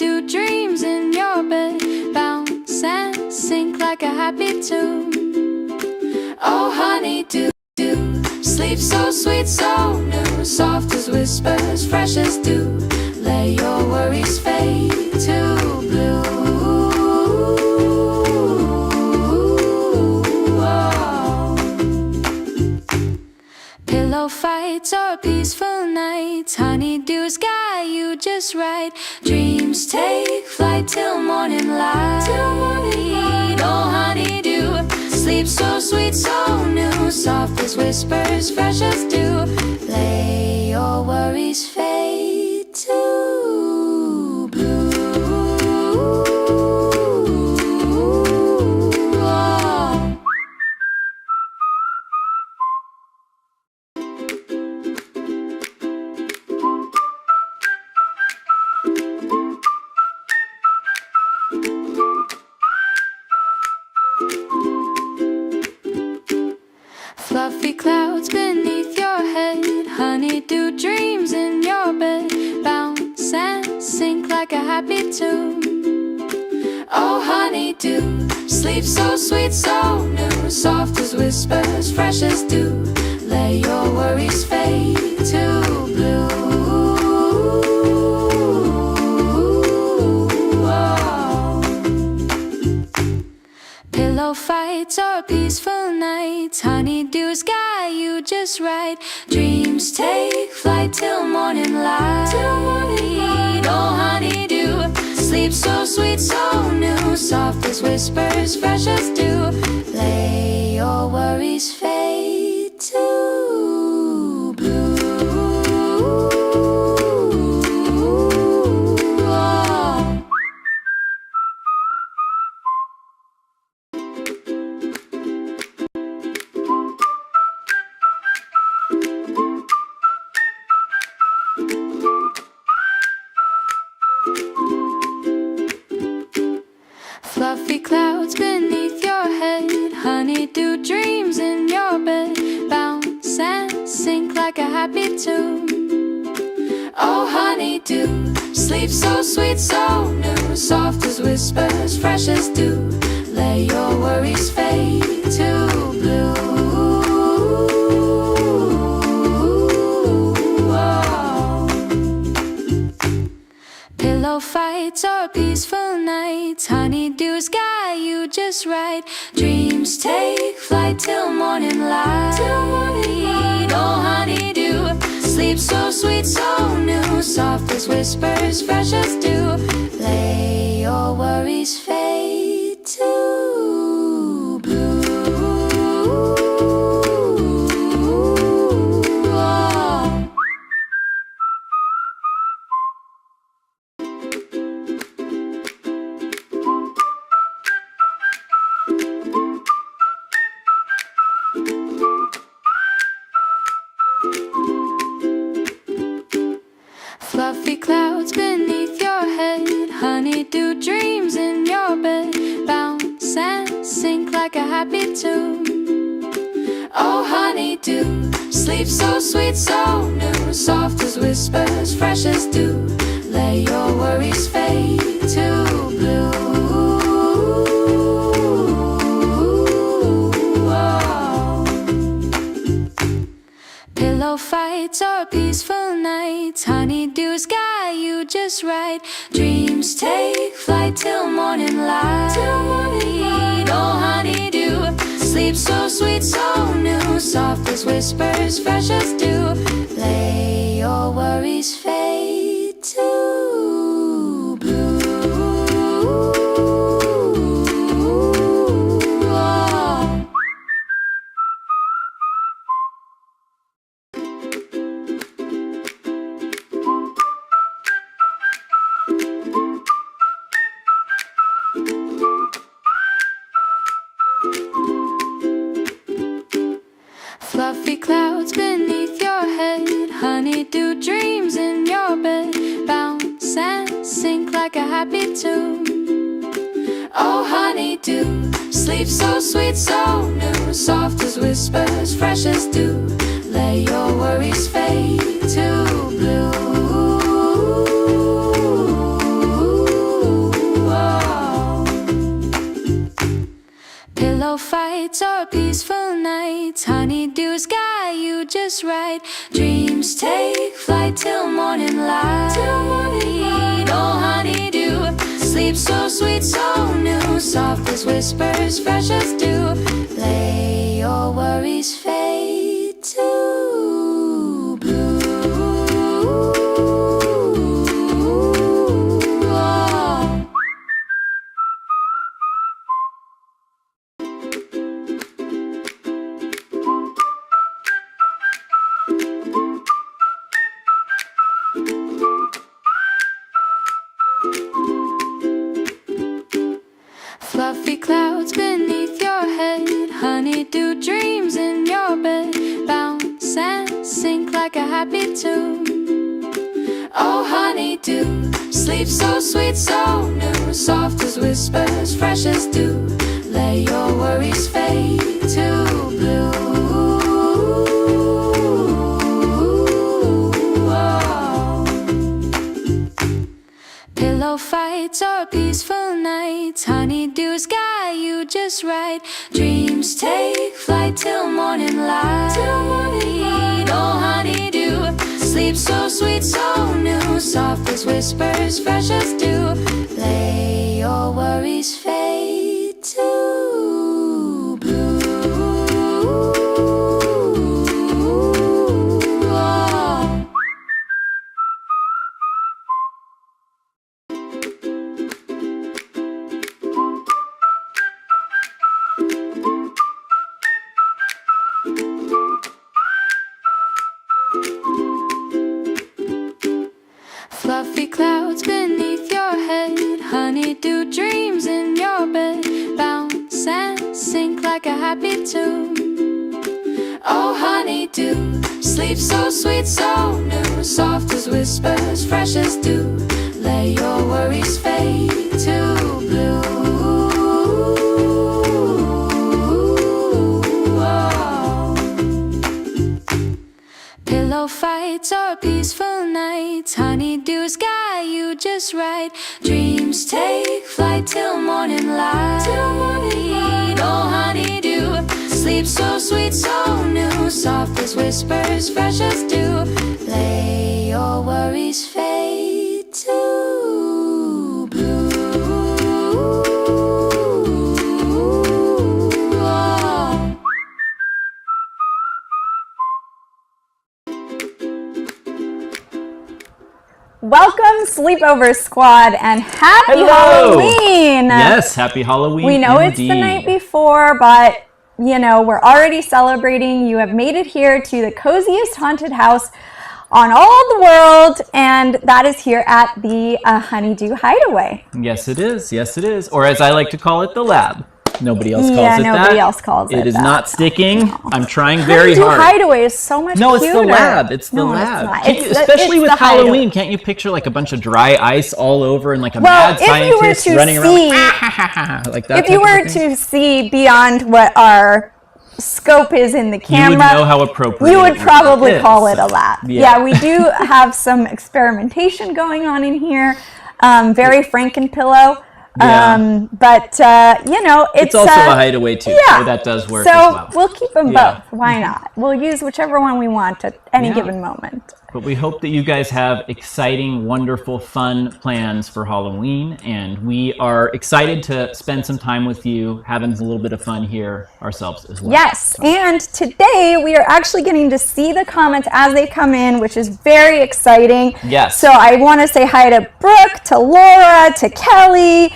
honeydew dreams in your bed, bounce and sink like a happy tune. Oh honeydew, sleep so sweet, so new, soft as whispers, fresh as dew. Let your worries fade to blue. Oh. Pillow fights or peaceful nights, honeydew's got you just right. Dreams take flight till morning light. Oh honeydew, sleep so sweet, so new, soft as whispers, fresh as dew. Let your worries fade to blue. Oh. Fluffy clouds beneath your head, honeydew dreams in your bed, bounce and sink like a happy tune. Oh honeydew, sleep so sweet, so new, soft as whispers, fresh as dew. Let your worries fade to blue. Oh. Pillow fights or peaceful nights, honeydew's got you just right. Dreams take flight till morning light. Oh honeydew, sleep so sweet, so new, soft as whispers, fresh as dew. Let your worries fade to blue. Oh. Fluffy clouds beneath your head, honeydew dreams in your bed, bounce and sink like a happy tune. Oh honeydew, sleep so sweet, so new, soft as whispers, fresh as dew. Let your worries fade to blue. Oh. Pillow fights or peaceful nights, honeydew's got you just right. Dreams take flight till morning light. Oh honeydew, sleep so sweet, so new, soft as whispers, fresh as dew. Let your worries fade to blue. Oh. Fluffy clouds beneath your head, honeydew dreams in your bed, bounce and sink like a happy tune. Oh honeydew, sleep so sweet, so new, soft as whispers, fresh as dew. Let your worries fade to blue. Oh. Pillow fights or peaceful nights, honeydew's got you just right. Dreams take flight till morning light. Oh honeydew, sleep so sweet, so new, soft as whispers, fresh as dew. Let your worries fade to blue. Oh. Fluffy clouds beneath your head, honeydew dreams in your bed, bounce and sink like a happy tune. Oh honeydew, sleep so sweet, so new, soft as whispers, fresh as dew. Let your worries fade to blue. fights or peaceful nights, honeydew's got you just right. Dreams take flight till morning light. Oh, honeydew, sleep so sweet, so new, soft as whispers, fresh as dew. Lay your worries fade to blue. Fluffy clouds beneath your head, honeydew dreams in your bed, bounce and sink like a happy tune. Oh, honeydew, sleep so sweet, so new, soft as whispers, fresh as dew. Let your worries fade to blue. Oh. Pillow fights or peaceful nights, honeydew's got you just right. Dreams take flight till morning light. Oh, honeydew, sleep so sweet, so new, soft as whispers, fresh as dew. Lay your worries fade to blue. Oh. Fluffy clouds beneath your head, honeydew dreams in your bed, bounce and sink like a happy tune. Oh, honeydew, sleep so sweet, so new, soft as whispers, fresh as dew. Let your worries fade to blue. Oh. Pillow fights or peaceful nights, honeydew's got you just right. Dreams take flight till morning light. Oh, honeydew, sleep so sweet, so new, soft as whispers, fresh as dew. Lay your worries fade to blue. Oh. Welcome, Sleepover Squad, and happy Hello. Halloween! Yes, happy Halloween. We know indeed. it's the night before, but you know, we're already celebrating. You have made it here to the coziest haunted house on all the world, and that is here at the Honeydew Hideaway. Yes, it is. Yes, it is. Or as I like to call it, the lab. Nobody else calls it that. Yeah, nobody else calls it It is that. not sticking. No. I'm trying very Honeydew hard. Hideaway is so much No, cuter. it's the lab. It's the No, lab. it's not. Especially it's with the Halloween, hideaway. can't you picture like a bunch of dry ice all over and like a mad scientist running around like that? If you were to see beyond what our scope is in the camera, you would know how appropriate. You would probably it call is. it a lab. Yeah. Yeah, we do have some experimentation going on in here. Very Frankenpillow. Yeah. But you know, it's also a hideaway too. Yeah, so that does work so as well. we'll keep them Yeah. both. Why not? We'll use whichever one we want at any given moment. But we hope that you guys have exciting, wonderful, fun plans for Halloween, and we are excited to spend some time with you, having a little bit of fun here ourselves as well. Yes, and today we are actually getting to see the comments as they come in, which is very exciting. Yes. So I want to say hi to Brooke, to Laura, to Kelly,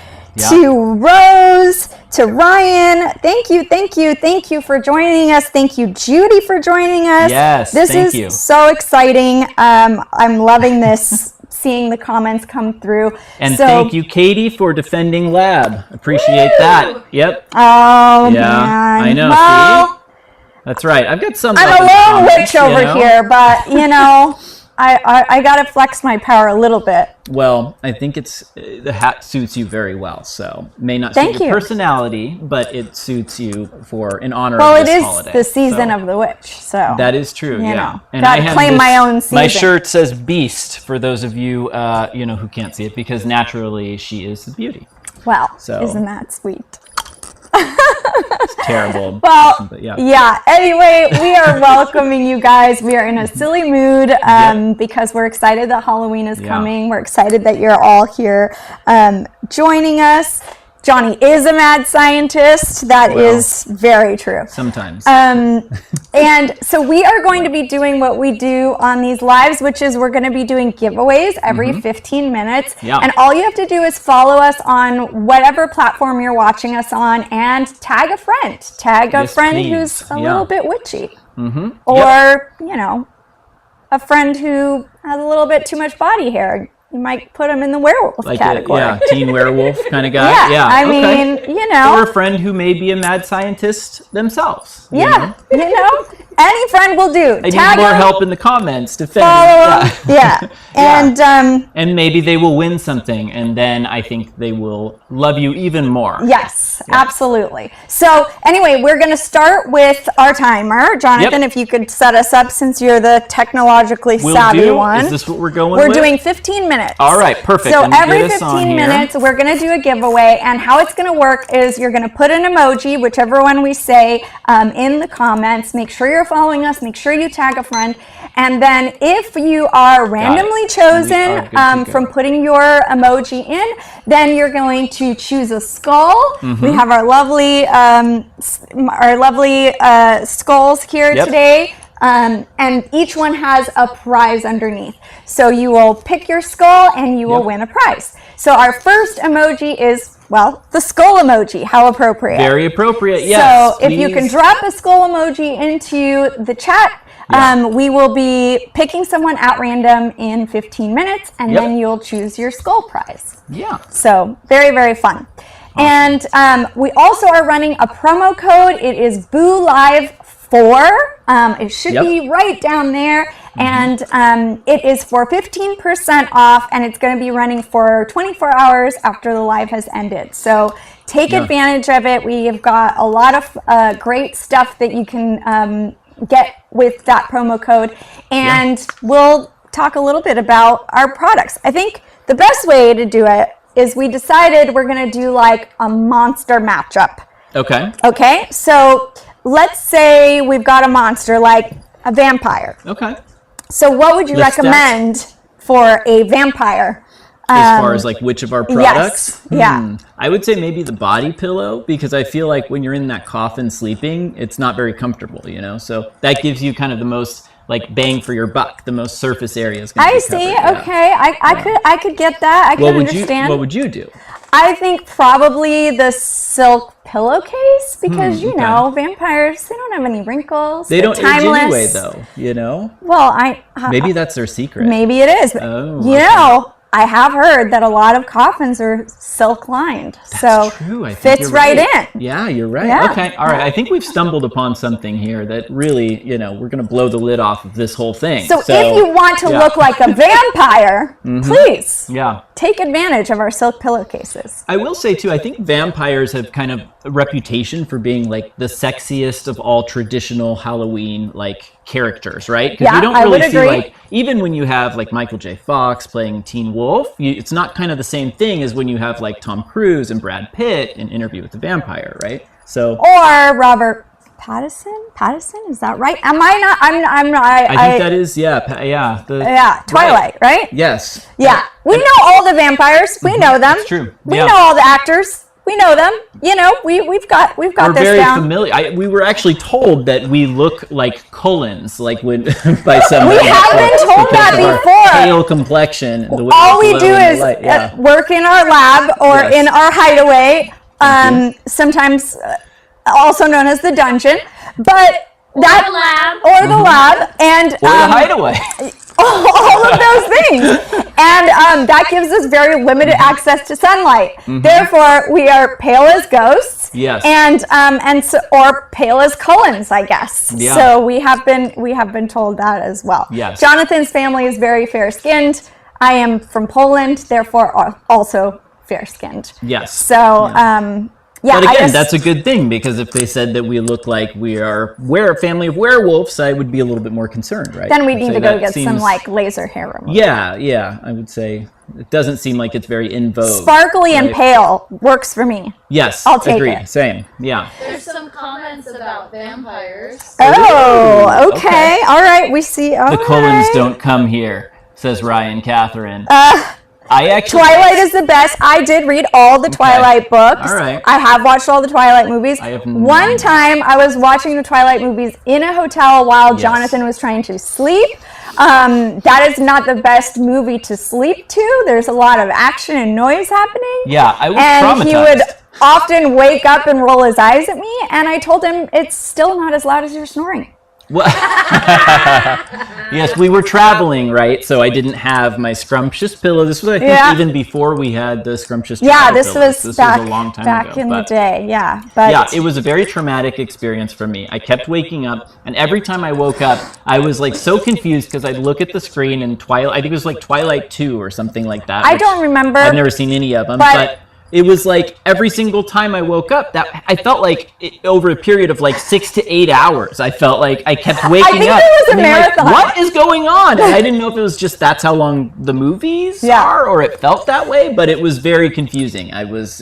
to Rose, to Ryan. Thank you for joining us. Thank you, Judy, for joining us. Yes, this is so exciting. I'm loving this, seeing the comments come through. And so, thank you, Katie, for defending Lab. Appreciate that. Yep. Oh, yeah, man. I know. Well, see? That's right. I've got some. I'm a lone witch over here, but you know, I gotta flex my power a little bit. Well, I think it's the hat suits you very well. So may not Thank suit your you. personality, but it suits you for in honor Well, of this it is holiday. the season So of the witch, so that is true. you Yeah, know, and gotta I have claim my own My season. shirt says Beast for those of you you know who can't see it because naturally she is the beauty. Well, So- isn't that sweet? terrible. Well, but yeah. yeah. Anyway, we are welcoming you guys. We are in a silly mood because we're excited that Halloween is coming. We're excited that you're all here joining us. Johnny is a mad scientist. That is very true. Sometimes. And so we are going to be doing what we do on these lives, which is we're going to be doing giveaways every 15 minutes. Yeah. And all you have to do is follow us on whatever platform you're watching us on and tag a friend. Tag a friend please. who's a little bit witchy. Mm-hmm. Or, you know, a friend who has a little bit too much body hair. You might put them in the werewolf category. Teen werewolf kind of guy. Yeah, I mean, you know. Or a friend who may be a mad scientist themselves. You know, any friend will do. I need more help in the comments. Defend. Follow them. And maybe they will win something, and then I think they will love you even more. Yes, absolutely. So anyway, we're going to start with our timer. Jonathan, if you could set us up since you're the technologically savvy one. Is this what we're going with? We're doing 15 minutes. All right, perfect. So every 15 minutes, we're going to do a giveaway. And how it's going to work is you're going to put an emoji, whichever one we say, in the comments. Make sure you're following us. Make sure you tag a friend. And then if you are randomly chosen from putting your emoji in, then you're going to choose a skull. We have our lovely skulls here today. And each one has a prize underneath. So you will pick your skull and you will win a prize. So our first emoji is, well, the skull emoji. How appropriate. Very appropriate, yes. So if you can drop a skull emoji into the chat, we will be picking someone at random in 15 minutes, and then you'll choose your skull prize. Yeah. So very, very fun. Awesome. And we also are running a promo code. It is BooLive4. It should be right down there. And it is for 15% off, and it's going to be running for 24 hours after the live has ended. So take advantage of it. We have got a lot of great stuff that you can get with that promo code. And we'll talk a little bit about our products. I think the best way to do it is we decided we're going to do like a monster matchup. Okay. So let's say we've got a monster like a vampire. So what would you recommend for a vampire? As far as like which of our products? Yeah. I would say maybe the body pillow, because I feel like when you're in that coffin sleeping, it's not very comfortable, you know? So that gives you kind of the most like bang for your buck, the most surface area is going to be covered. I see. Okay. I could get that. I could understand. What would you do? I think probably the silk pillowcase, because you know, vampires, they don't have any wrinkles. They don't age timeless. anyway, though, you know? Well, maybe that's their secret. Maybe it is. You know, I have heard that a lot of coffins are silk lined. That's true. I think fits you're right in. Yeah, you're right. Yeah. Okay. All right. I think we've stumbled upon something here that really, you know, we're going to blow the lid off of this whole thing. So if you want to look like a vampire, please take advantage of our silk pillowcases. I will say, too, I think vampires have kind of a reputation for being like the sexiest of all traditional Halloween like characters, right? Because you don't really see like, even when you have like Michael J. Fox playing Teen Wolf, it's not kind of the same thing as when you have like Tom Cruise and Brad Pitt in Interview with the Vampire, right? So or Robert Pattinson, is that right? Am I not? I'm not. I think that is Twilight, right? Yes. Yeah, we know all the vampires. We know them. It's true. We know all the actors. We know them. You know, we've got We're this very down. familiar. We were actually told that we look like Cullens, like when by somebody. We have been told that before. Pale complexion. The way all we do is work in our lab or in our hideaway. Sometimes also known as the dungeon, but the lab, the lab, and or the hideaway. All of those things, and that gives us very limited access to sunlight. Therefore, we are pale as ghosts. Yes, and so, or pale as Cullens, I guess. Yeah. So we have been told that as well. Yes. Jonathan's family is very fair skinned. I am from Poland, therefore also fair skinned. Yes. So. Yeah, but again, that's a good thing, because if they said that we look like we are a family of werewolves, I would be a little bit more concerned, right? Then we need to go get some like laser hair removal. Yeah, I would say it doesn't seem like it's very in vogue. Sparkly and pale works for me. Yes, I'll take it. Same, yeah. There's some comments comments about vampires. Oh, okay. All right. We see. All The right. Cullens don't come here, says Ryan Catherine. I actually Twilight is the best. I did read all the Twilight books. All right. I have watched all the Twilight movies. I have One time I was watching the Twilight movies in a hotel while Jonathan was trying to sleep. That is not the best movie to sleep to. There's a lot of action and noise happening. Yeah, I was And traumatized. he would often wake up and roll his eyes at me, and I told him it's still not as loud as you're snoring. Well, yes, we were traveling, right? So I didn't have my scrumptious pillow. This was, I think, even before we had the scrumptious travel this pillows. was This was a long time back ago, in but- the day. Yeah, but Yeah, it was a very traumatic experience for me. I kept waking up, and every time I woke up, I was like so confused because I'd look at the screen and Twilight. I think it was like Twilight 2 or something like that. I which don't remember. I've never seen any of them, but it was like every single time I woke up, that I felt like over a period of like 6 to 8 hours, I felt like I kept waking think up. it was a and being like, marathon. what is going on? And I didn't know if it was just that's how long the movies are, or it felt that way, but it was very confusing. I was,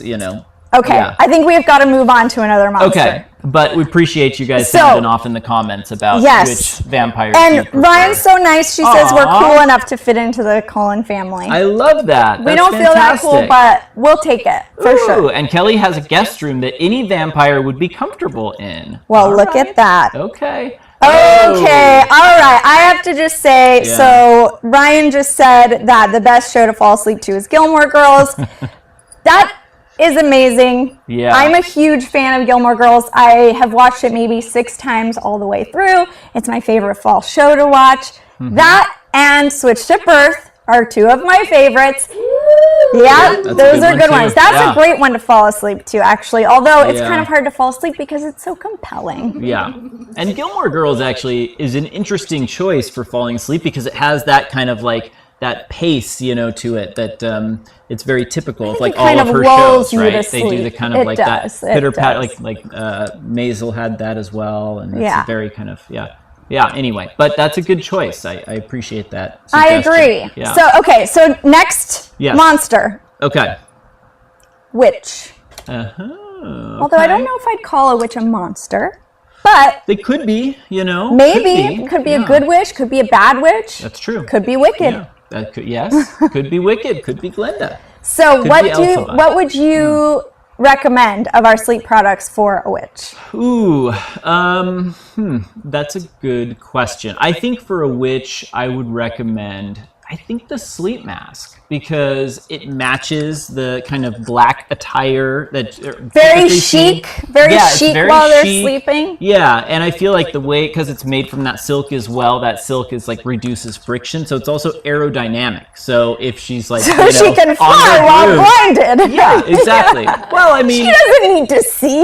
Okay, yeah. I think we've got to move on to another monster. Okay, but we appreciate you guys So- sounding off in the comments about which vampires you And prefer. Ryan's so nice. She says we're Aw. cool enough to fit into the Cullen family. I love that. we That's don't feel that cool, fantastic. but we'll take it for Ooh, sure. and Kelly has a guest room that any vampire would be comfortable in. Well, All look right. at that. Okay. Okay, Oh. all right. I have to just say, Yeah. so Ryan just said that the best show to fall asleep to is Gilmore Girls. That is amazing. Yeah. I'm a huge fan of Gilmore Girls. I have watched it maybe 6 times all the way through. It's my favorite fall show to watch. Mm-hmm. That and Switch to Birth are 2 of my favorites. Yeah, That's a those good are one, good too. ones. That's Yeah. a great one to fall asleep to, actually. Although it's Yeah. kind of hard to fall asleep because it's so compelling. Yeah. And Gilmore Girls actually is an interesting choice for falling asleep because it has that kind of like that pace, to it that it's very typical of like it all kind of of her lulls shows, you right? to They do the sleep. kind of It like does. that It pitter pat, does. like Maisel had that as well, and it's Yeah. very kind of yeah. Anyway, but that's a good choice. I appreciate that. I suggestion. agree. Yeah. So next Yes. monster, Okay. witch. Uh-huh. Although I don't know if I'd call a witch a monster, but They could be, maybe could be a good witch, could be a bad witch, That's true. could be wicked. Yeah. That could, yes. Could be Wicked. Could be Glenda. So Could what be Elphaba. what would you recommend of our sleep products for a witch? Ooh, that's a good question. I think for a witch, I would recommend, I think the sleep mask, because it matches the kind of black attire that Very typically seen. chic, very Yeah, it's chic very while they're chic. sleeping. Yeah, and I feel like the way, because it's made from that silk as well, that silk is like reduces friction, so it's also aerodynamic. So if she's like, So she can fly while blinded. Yeah, exactly. Well, I mean, She doesn't need to see.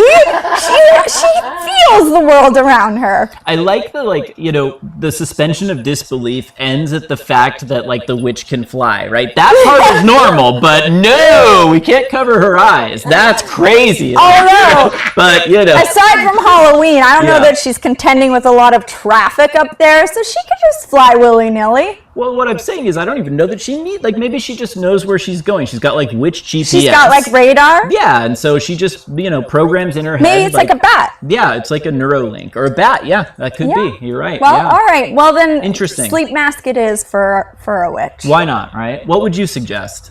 She feels the world around her. I like the suspension of disbelief ends at the fact that like the witch can fly, right? That part is normal, but no, we can't cover her eyes. That's crazy. Although, But aside from Halloween, I don't know Yeah. that she's contending with a lot of traffic up there, so she could just fly willy-nilly. well, what I'm saying is I don't even know that she maybe she just knows where she's going. She's got like witch GPS. She's got like radar. Yeah, and so she just programs in her head. Maybe it's like a bat. Yeah, it's like a Neuralink or a bat. Yeah, that could Yeah. be. You're right. Well, yeah. all right. Well, then, Interesting. sleep mask it is for a witch. Why not? Right? What would you suggest?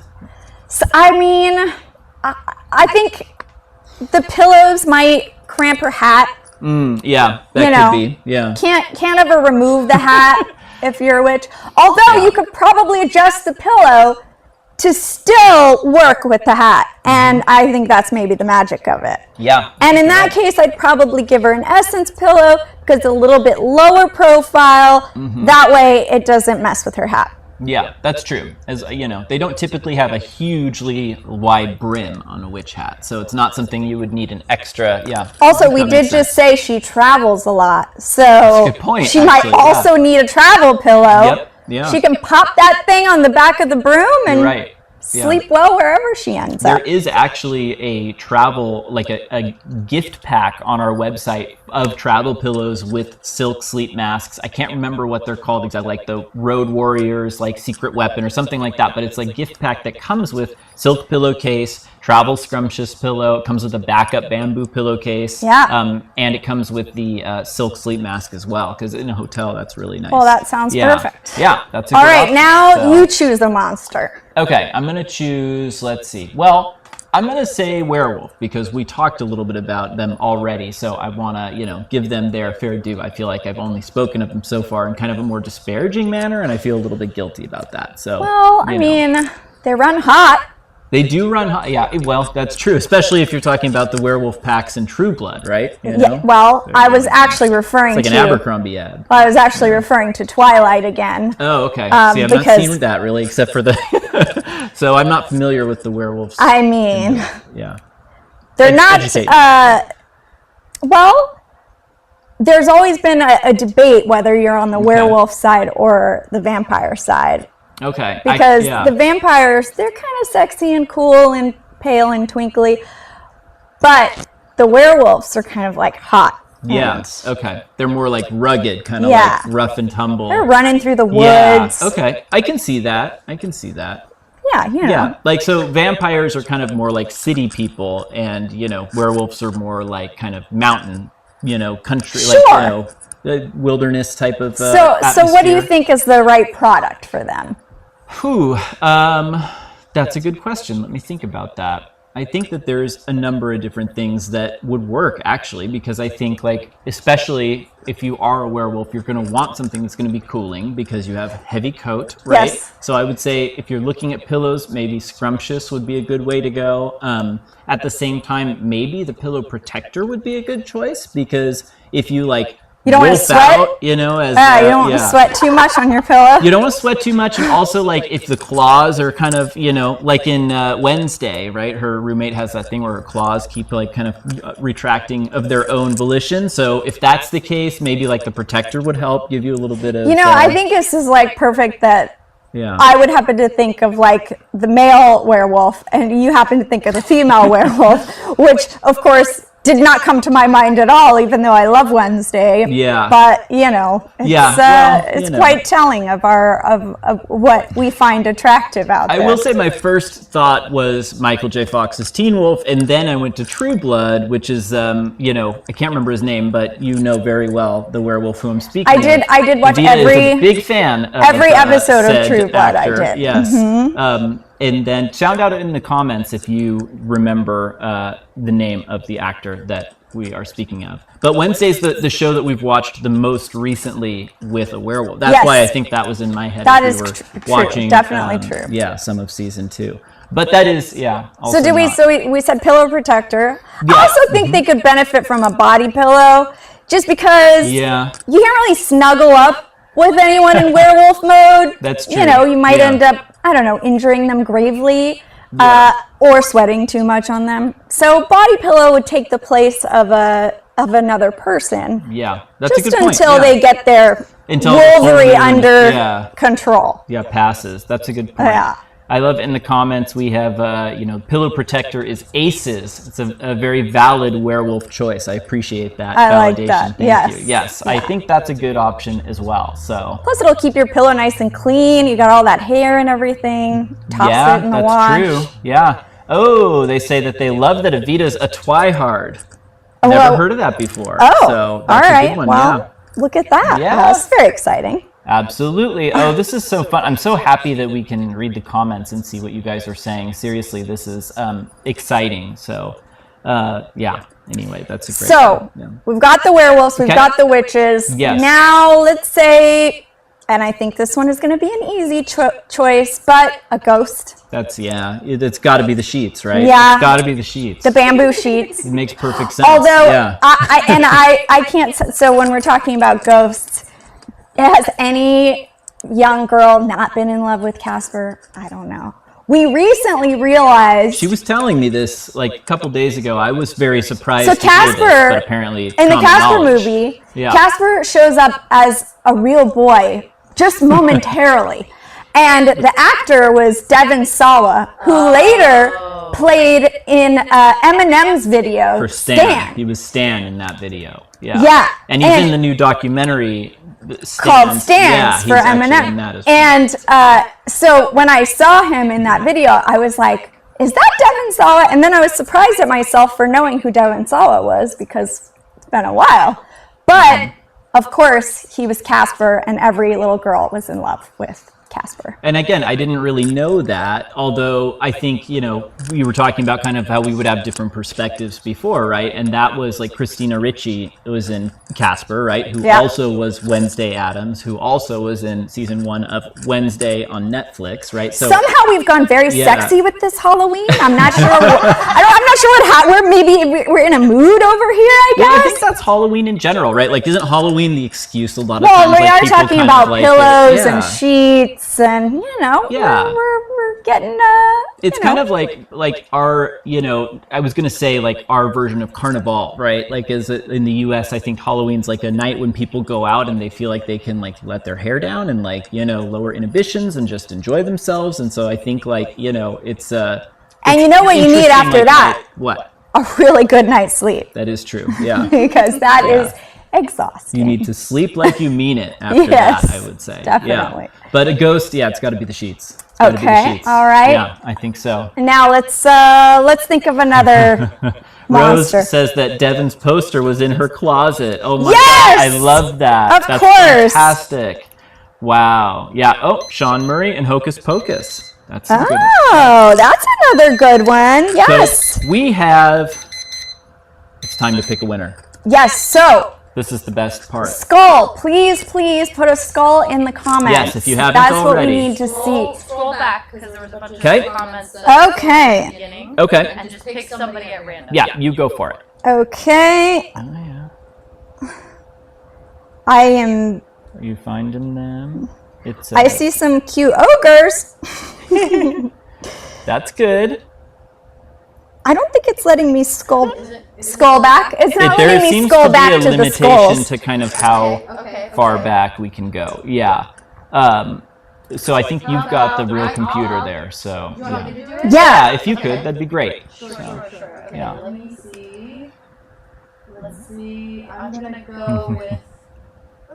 So, I mean, I think the pillows might cramp her hat. Yeah, that could be. Yeah. Can't ever remove the hat if you're a witch. Although you could probably adjust the pillow to still work with the hat, and I think that's maybe the magic of it. Yeah. And in that case, I'd probably give her an essence pillow because it's a little bit lower profile. That way, it doesn't mess with her hat. Yeah, that's true. As they don't typically have a hugely wide brim on a witch hat, so it's not something you would need an extra. Yeah. Also, we that did makes just sense. say she travels a lot, so a good point, she actually, might also need a travel pillow. Yep, yeah. She can pop that thing on the back of the broom and You're right. Yeah. sleep well wherever she ends There up. is actually a travel, like a gift pack on our website of travel pillows with silk sleep masks. I can't remember what they're called exactly, like the Road Warriors, like secret weapon or something like that. But it's like gift pack that comes with silk pillowcase, travel scrumptious pillow. It comes with a backup bamboo pillowcase. Yeah. And it comes with the silk sleep mask as well, because in a hotel, that's really nice. Well, that sounds perfect. Yeah, that's a All good right, option. now So- you choose a monster. Okay, I'm going to choose, let's see. Well, I'm going to say werewolf because we talked a little bit about them already. So I want to, give them their fair due. I feel like I've only spoken of them so far in kind of a more disparaging manner, and I feel a little bit guilty about that. So, Well, I mean, they run hot. they do run hot. Yeah, well, that's true, especially if you're talking about the werewolf packs in True Blood, right? Yeah, well, I was actually referring It's like to... an Abercrombie ad. I was actually referring to Twilight again. Oh, okay. See, I've not because- seen that really, except for the... So I'm not familiar with the werewolves. I mean, Yeah. they're not... Educate. Well, there's always been a debate whether you're on the werewolf side or the vampire side. Okay. Because yeah. the vampires, they're kind of sexy and cool and pale and twinkly. But the werewolves are kind of like hot. Yes. Okay. They're more like rugged, kind of Yeah. like rough and tumble. They're running through the woods. Yeah. Okay. I can see that. Yeah, you know. Yeah. Like, so vampires are kind of more like city people, and, werewolves are more like kind of mountain, country, Sure. like, the wilderness type of So what do you atmosphere. think is the right product for them? Whew. That's a good question. Let me think about that. I think that there's a number of different things that would work, actually, because I think, like, especially if you are a werewolf, you're going to want something that's going to be cooling because you have a heavy coat, right? Yes. So I would say if you're looking at pillows, maybe scrumptious would be a good way to go. At the same time, maybe the pillow protector would be a good choice, because if you, like, You don't wanna wolf sweat? out, as you don't want to sweat too much on your pillow. you don't want to sweat too much, and also, like, if the claws are kind of, like in Wednesday, right? Her roommate has that thing where her claws keep, like, kind of retracting of their own volition. So if that's the case, maybe, like, the protector would help give you a little bit of. I think this is like perfect that Yeah. I would happen to think of like the male werewolf and you happen to think of the female werewolf, which of course did not come to my mind at all, even though I love Wednesday. Yeah. But it's, Yeah, well, it's quite telling of of what we find attractive out there. I will say my first thought was Michael J. Fox's Teen Wolf, and then I went to True Blood, which is, I can't remember his name, but you know very well the werewolf who I'm speaking of. I did watch Davina is a every big fan of episode of said True Blood. actor. I did. Yes. Mm-hmm. And then shout out in the comments if you remember the name of the actor that we are speaking of. But Wednesday's the show that we've watched the most recently with a werewolf. That's Yes. why I think that was in my head. That as is we were true. watching, Definitely true. Yeah, some of season 2. But that is, also So did we? not- So we said pillow protector. Yeah. I also think they could benefit from a body pillow, just because Yeah. you can't really snuggle up with anyone in werewolf mode. That's You true. you might Yeah. end up, I don't know, injuring them gravely, or sweating too much on them. So body pillow would take the place of another person, Yeah, that's a just good point. until yeah. they get their Until wolvery the under yeah. control. Yeah, passes. That's a good point. Yeah. I love in the comments we have, pillow protector is aces. It's a very valid werewolf choice. I appreciate that I like validation. that. Thank Yes. you. Yes, I think that's a good option as well. So Plus, it'll keep your pillow nice and clean. You got all that hair and everything. Toss yeah, it in the that's wash. true. Yeah. Oh, they say that they love that Evita's a twihard. Never well- heard of that before. Oh, so all that's a right. good one. Well, Yeah. look at that. Yeah. That's very exciting. Absolutely. Oh, this is so fun. I'm so happy that we can read the comments and see what you guys are saying. Seriously, this is exciting. So, anyway, that's a great So, yeah. we've got the werewolves, we've Okay. got the witches. Yes. Now, let's say, and I think this one is going to be an easy choice, but a ghost. It's got to be the sheets, right? Yeah. It's got to be the sheets. The bamboo sheets. It makes perfect sense. Although, yeah. I can't, so when we're talking about ghosts, has any young girl not been in love with Casper? I don't know. We recently realized... She was telling me this like a couple days ago. I was very surprised So to hear this, Casper, but apparently in the common Casper knowledge. movie, Yeah. Casper shows up as a real boy, just momentarily. And the actor was Devon Sawa, who later played in Eminem's video, For Stan. He was Stan in that video. Yeah. Yeah. And he's in the new documentary called Stans yeah, for he's actually in Eminem. that as well. And so when I saw him in that video, I was like, is that Devon Sawa? And then I was surprised at myself for knowing who Devon Sawa was because it's been a while. But, of course, he was Casper, and every little girl was in love with Casper. And again, I didn't really know that, although I think, you know, we were talking about kind of how we would have different perspectives before, right? And that was like Christina Ricci was in Casper, right? Who also was Wednesday Addams, who also was in season 1 of Wednesday on Netflix, right? So somehow we've gone very sexy with this Halloween. I'm not sure. I'm not sure we're in a mood over here, I guess. Yeah, I think that's Halloween in general, right? Like, isn't Halloween the excuse a lot of well, times? Well, we like, are talking about pillows and sheets. And yeah, we're getting it's kind of like our, you know, I was gonna say like our version of Carnival, right? Like as in the US, I think Halloween's like a night when people go out and they feel like they can like let their hair down and like, you know, lower inhibitions and just enjoy themselves. And so I think like, you know, it's and you know what you need after that? What? A really good night's sleep. That is true. Yeah. Because that is exhausting. You need to sleep like you mean it after that, I would say. Definitely. Yeah. But a ghost, it's got to be the sheets. Okay. All right. Yeah, I think so. Now let's think of another monster. Rose says that Devon's poster was in her closet. Oh my God, I love that. That's course. Fantastic. Wow. Yeah. Oh, Sean Murray and Hocus Pocus. That's a good one. Oh, that's another good one. Yes. So we have. It's time to pick a winner. Yes. So. This is the best part. Skull. Please put a skull in the comments. Yes, if you haven't That's already. What we need to see. Scroll back because there was a bunch of comments. Okay. At the beginning, okay. And just pick somebody at random. Yeah, you go for it. Okay. Oh, yeah. I am. Are you finding them? It's. I see some cute ogres. That's good. I don't think it's letting me skull back. It's not letting me skull back to the skulls. There seems to be a limitation to kind of how far back we can go. Yeah. So I think you've got the real computer there. So yeah, if you could, that'd be great. Sure. Okay, yeah. Let me see. Let's see. I'm gonna go with.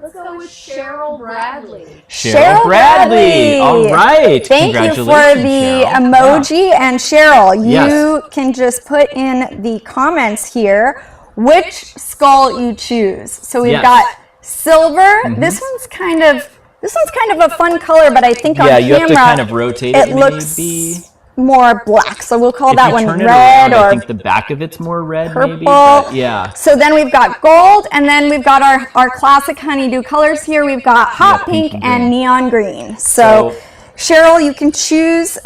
Let's go with Cheryl Bradley. Cheryl Bradley. All right. Thank you for the emoji. And Cheryl, you can just put in the comments here which skull you choose. So we've got silver. This one's kind of a fun color, but I think on camera you have to kind of rotate it. It looks more black, so we'll call that one red, or I think the back of it's more red, purple. Maybe, but yeah. So then we've got gold, and then we've got our classic honeydew colors here. We've got hot pink and neon green. So Cheryl, you can choose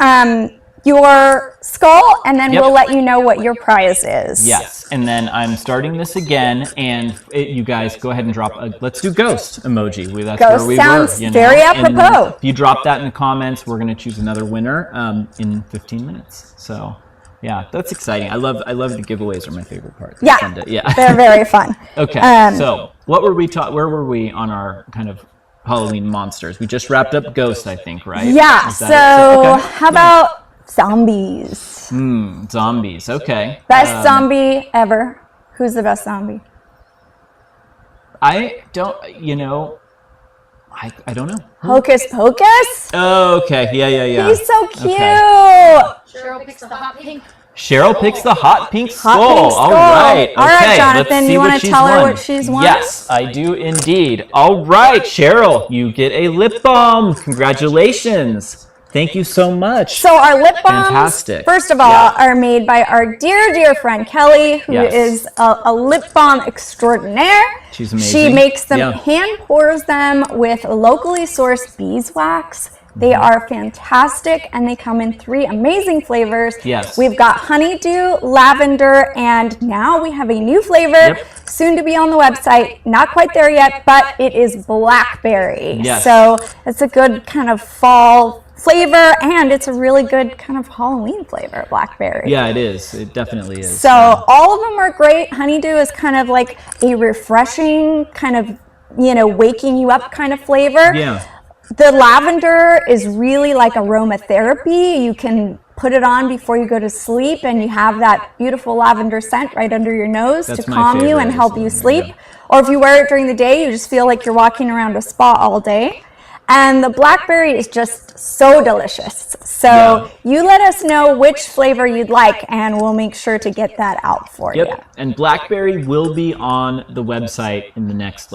your skull, and then we'll let you know what your prize is. Yes, and then I'm starting this again, and you guys go ahead and drop let's do ghost emoji. That's ghost where we sounds were. Very apropos. If you drop that in the comments, we're going to choose another winner in 15 minutes. So yeah, that's exciting. I love the giveaways are my favorite part. Yeah, they're very fun. Okay, so what were we where were we on our kind of Halloween monsters? We just wrapped up ghost, I think, right? Yeah, so how about zombies? Zombies, okay. Best zombie ever. Who's the best zombie? I don't know. I don't know. Hocus Pocus? Oh, okay. Yeah. He's so cute. Okay. Cheryl picks the hot pink. Cheryl picks the hot pink skull. All right. Okay, all right, Jonathan, let's see you want to tell her what she's won? Yes, I do indeed. All right, Cheryl, you get a lip balm. Congratulations. Thank you so much. So our lip balms, fantastic. First of all, are made by our dear friend Kelly, who is a lip balm extraordinaire. She's amazing. She makes them, hand pours them with locally sourced beeswax. They are fantastic, and they come in 3 amazing flavors. Yes. We've got honeydew, lavender, and now we have a new flavor, soon to be on the website. Not quite there yet, but it is blackberry. Yes. So it's a good kind of fall flavor, and it's a really good kind of Halloween flavor, blackberry. Yeah, it is. It definitely is. So all of them are great. Honeydew is kind of like a refreshing kind of, waking you up kind of flavor. Yeah. The lavender is really like aromatherapy. You can put it on before you go to sleep, and you have that beautiful lavender scent right under your nose to calm you and help you sleep. Or if you wear it during the day, you just feel like you're walking around a spa all day. And the blackberry is just so delicious. So you let us know which flavor you'd like, and we'll make sure to get that out for you. And blackberry will be on the website in the next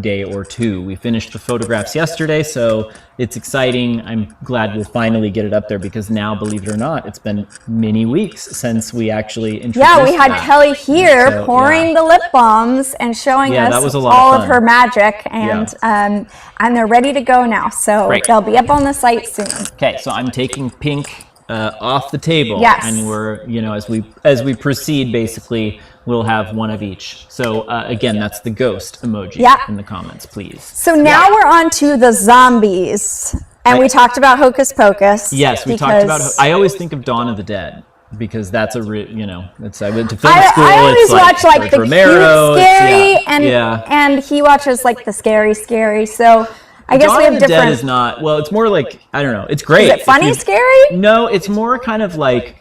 day or two. We finished the photographs yesterday, so it's exciting. I'm glad we'll finally get it up there, because now, believe it or not, it's been many weeks since we actually introduced we had that. Kelly here pouring the lip balms and showing us that was a lot all of of her magic, and they're ready to go now. So they'll be up on the site soon. Okay, so I'm taking pink off the table, and we're, as we proceed, basically, we'll have one of each. So again, that's the ghost emoji in the comments, please. So now we're on to the zombies, and we talked about Hocus Pocus. Yes, we talked about. I always think of Dawn of the Dead, because that's I went to film school. I always watch like the Romero, cute, scary, and he watches like the scary. So I guess we have different. Dawn of the Dead is not. Well, it's more like, I don't know. It's great. Is it funny scary? No, it's more kind of like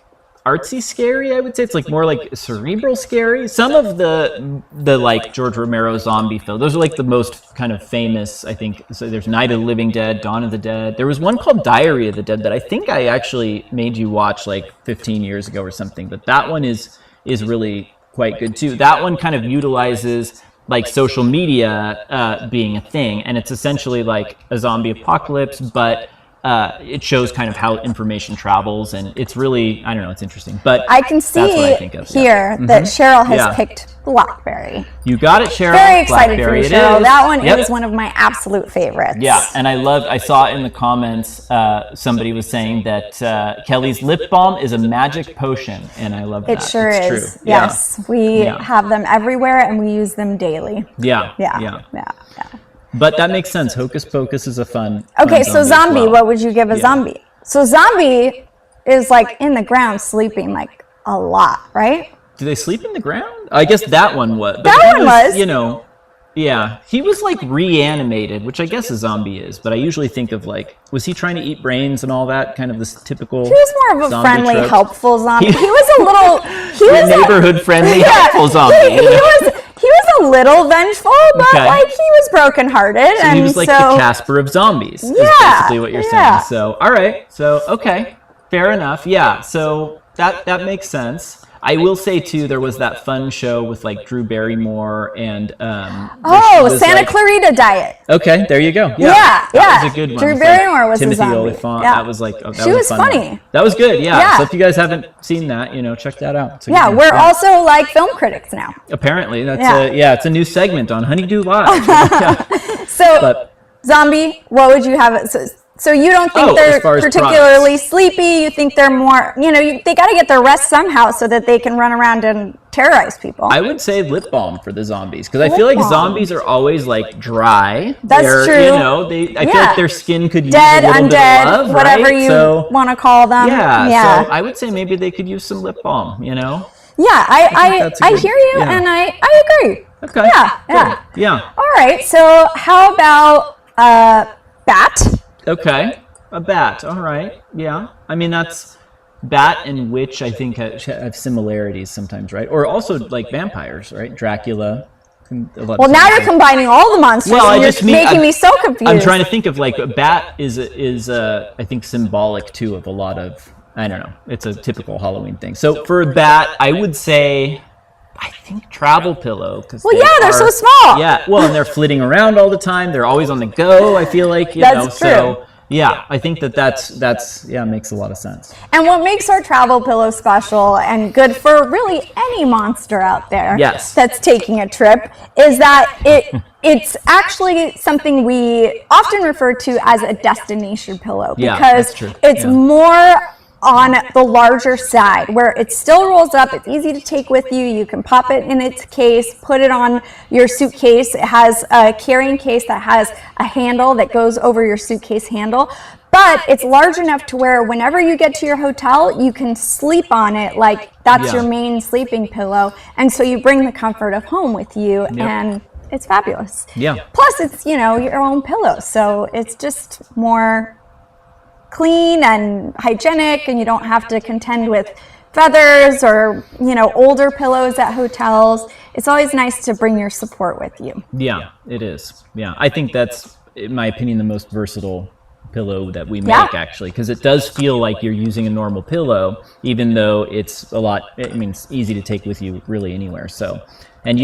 artsy scary, I would say. It's like more like cerebral scary. Some of the like George Romero zombie film, those are like the most kind of famous, I think. So there's Night of the Living Dead, Dawn of the Dead. There was one called Diary of the Dead that I think I actually made you watch like 15 years ago or something. But that one is really quite good too. That one kind of utilizes like social media being a thing, and it's essentially like a zombie apocalypse, but it shows kind of how information travels, and it's really, I don't know, it's interesting. But I can see here that Cheryl has picked blackberry. You got it, Cheryl. Very excited for you, Cheryl. That one Yep. is one of my absolute favorites. Yeah, and I saw in the comments, somebody was saying that Kelly's lip balm is a magic potion, and I love that. It sure it's is. True. Yes, we have them everywhere, and we use them daily. Yeah. But that makes sense. Hocus Pocus is a fun. Okay, so zombie, what would you give a zombie? So zombie is like in the ground sleeping like a lot, right? Do they sleep in the ground? I guess that one was. That one was. He was like reanimated, which I guess a zombie is. But I usually think of like, was he trying to eat brains and all that? Kind of this typical. He was more of a friendly, trope. Helpful zombie. He was a little. He was neighborhood friendly, helpful zombie. He was a little vengeful, but like he was brokenhearted, so he was like the Casper of zombies. Is basically what you're saying. So all right, so okay, fair enough. Yeah, so that makes sense. I will say too, there was that fun show with like Drew Barrymore and Santa Clarita Diet. Okay, there you go. That was a good one. Drew Barrymore was Timothy a zombie. Olyphant. That was like she was funny. One. That was good. Yeah. So if you guys haven't seen that, check that out. We're also like film critics now. Apparently, that's it's a new segment on Honeydew Live. Zombie, what would you have? So you don't think they're particularly sleepy? You think they're more, they got to get their rest somehow so that they can run around and terrorize people. I would say lip balm for the zombies, because I feel like zombies are always like dry. That's true. I feel like their skin could use dead, a little undead, bit of love, whatever you want to call them. Yeah. So I would say maybe they could use some lip balm. Yeah, I hear you, and I agree. Okay. Yeah. All right. So how about bat? Okay, a bat. All right. Yeah. I mean, that's bat and witch. I think have similarities sometimes, right? Or also like vampires, right? Dracula. Well, now you're combining all the monsters. Well, and you're making me so confused. I'm trying to think of like a bat is I think symbolic too of a lot of, I don't know. It's a typical Halloween thing. So for a bat, I would say, I think travel pillow. They're so small. Yeah, well, and they're flitting around all the time. They're always on the go, I feel like. That's true. So, yeah, I think that's makes a lot of sense. And what makes our travel pillow special and good for really any monster out there that's taking a trip is that it's actually something we often refer to as a destination pillow, because it's more on the larger side, where it still rolls up. It's easy to take with you. You can pop it in its case, put it on your suitcase. It has a carrying case that has a handle that goes over your suitcase handle, but it's large enough to where whenever you get to your hotel, you can sleep on it like that's your main sleeping pillow. And so you bring the comfort of home with you, and it's fabulous. Plus it's, your own pillow. So it's just more clean and hygienic, and you don't have to contend with feathers or older pillows at hotels. It's always nice to bring your support with you. Yeah, it is. Yeah, I think that's in my opinion, the most versatile pillow that we make, actually, because it does feel like you're using a normal pillow, even though it's a lot, I mean, it's easy to take with you really anywhere. So, and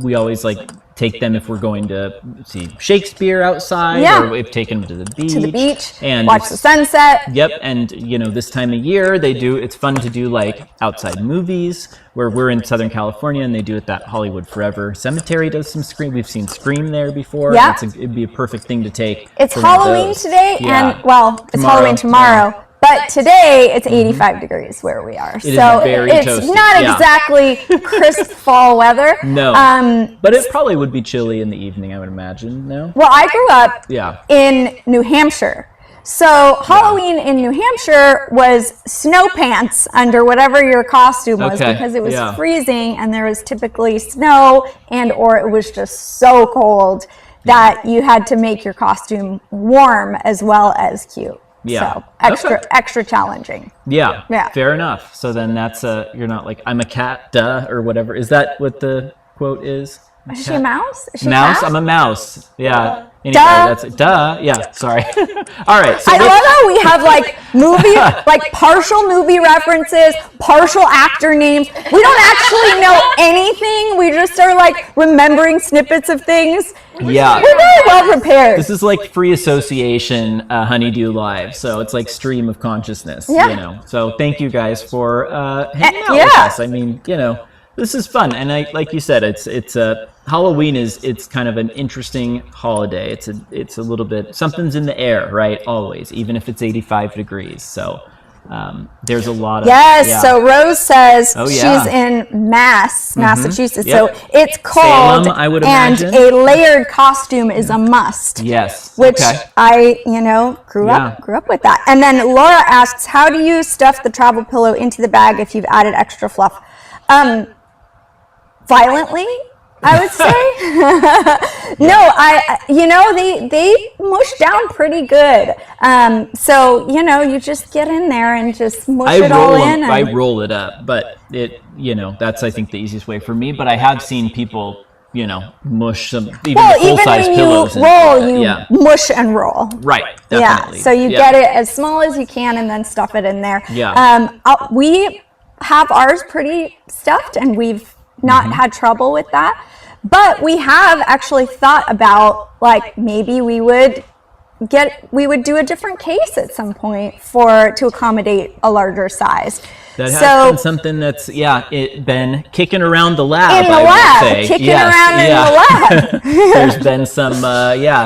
we always like take them if we're going to see Shakespeare outside, or we've taken them to the beach and watch the sunset. Yep. And this time of year it's fun to do like outside movies, where we're in Southern California and they do it that Hollywood Forever Cemetery does some Scream. We've seen Scream there before. It'd be a perfect thing to take. It's Halloween today, and it's Halloween tomorrow. Yeah. But today it's 85 degrees where we are. So it's toasty. Not exactly crisp fall weather. No. But it probably would be chilly in the evening, I would imagine. No? Well, I grew up in New Hampshire. So Halloween in New Hampshire was snow pants under whatever your costume was, because it was freezing and there was typically snow or it was just so cold that you had to make your costume warm as well as cute. Yeah. So extra challenging. Yeah. Fair enough. So then that's you're not like, I'm a cat, duh, or whatever. Is that what the quote is? Is she a mouse? Is she mouse? I'm a mouse. Yeah. Anyway, that's it. Duh. Yeah. Sorry. All right. So I love how we have like partial movie references, partial actor names. We don't actually know anything. We just are like remembering snippets of things. Yeah. We're very well prepared. This is like free association Honeydew Live. So it's like stream of consciousness, So thank you guys for hanging out with us. I mean, this is fun. And like you said, it's Halloween it's kind of an interesting holiday. It's a little bit, something's in the air, right? Always, even if it's 85 degrees. So there's a lot of So Rose says she's in Massachusetts. So it's cold, Salem, I would and imagine. a layered costume is a must. Yes, which I grew up with that. And then Laura asks, how do you stuff the travel pillow into the bag if you've added extra fluff? Violently, I would say. No, they mush down pretty good. So you just get in there and just mush it all in. I roll it up, but that's I think the easiest way for me. But I have seen people, mush some full-size pillows. Even when you roll, you mush and roll. Right. Definitely. Yeah. So you get it as small as you can and then stuff it in there. Yeah. We have ours pretty stuffed, and we've not had trouble with that. But we have actually thought about maybe we would do a different case at some point to accommodate a larger size. That has been something that's been kicking around the lab. In the lab. There's been some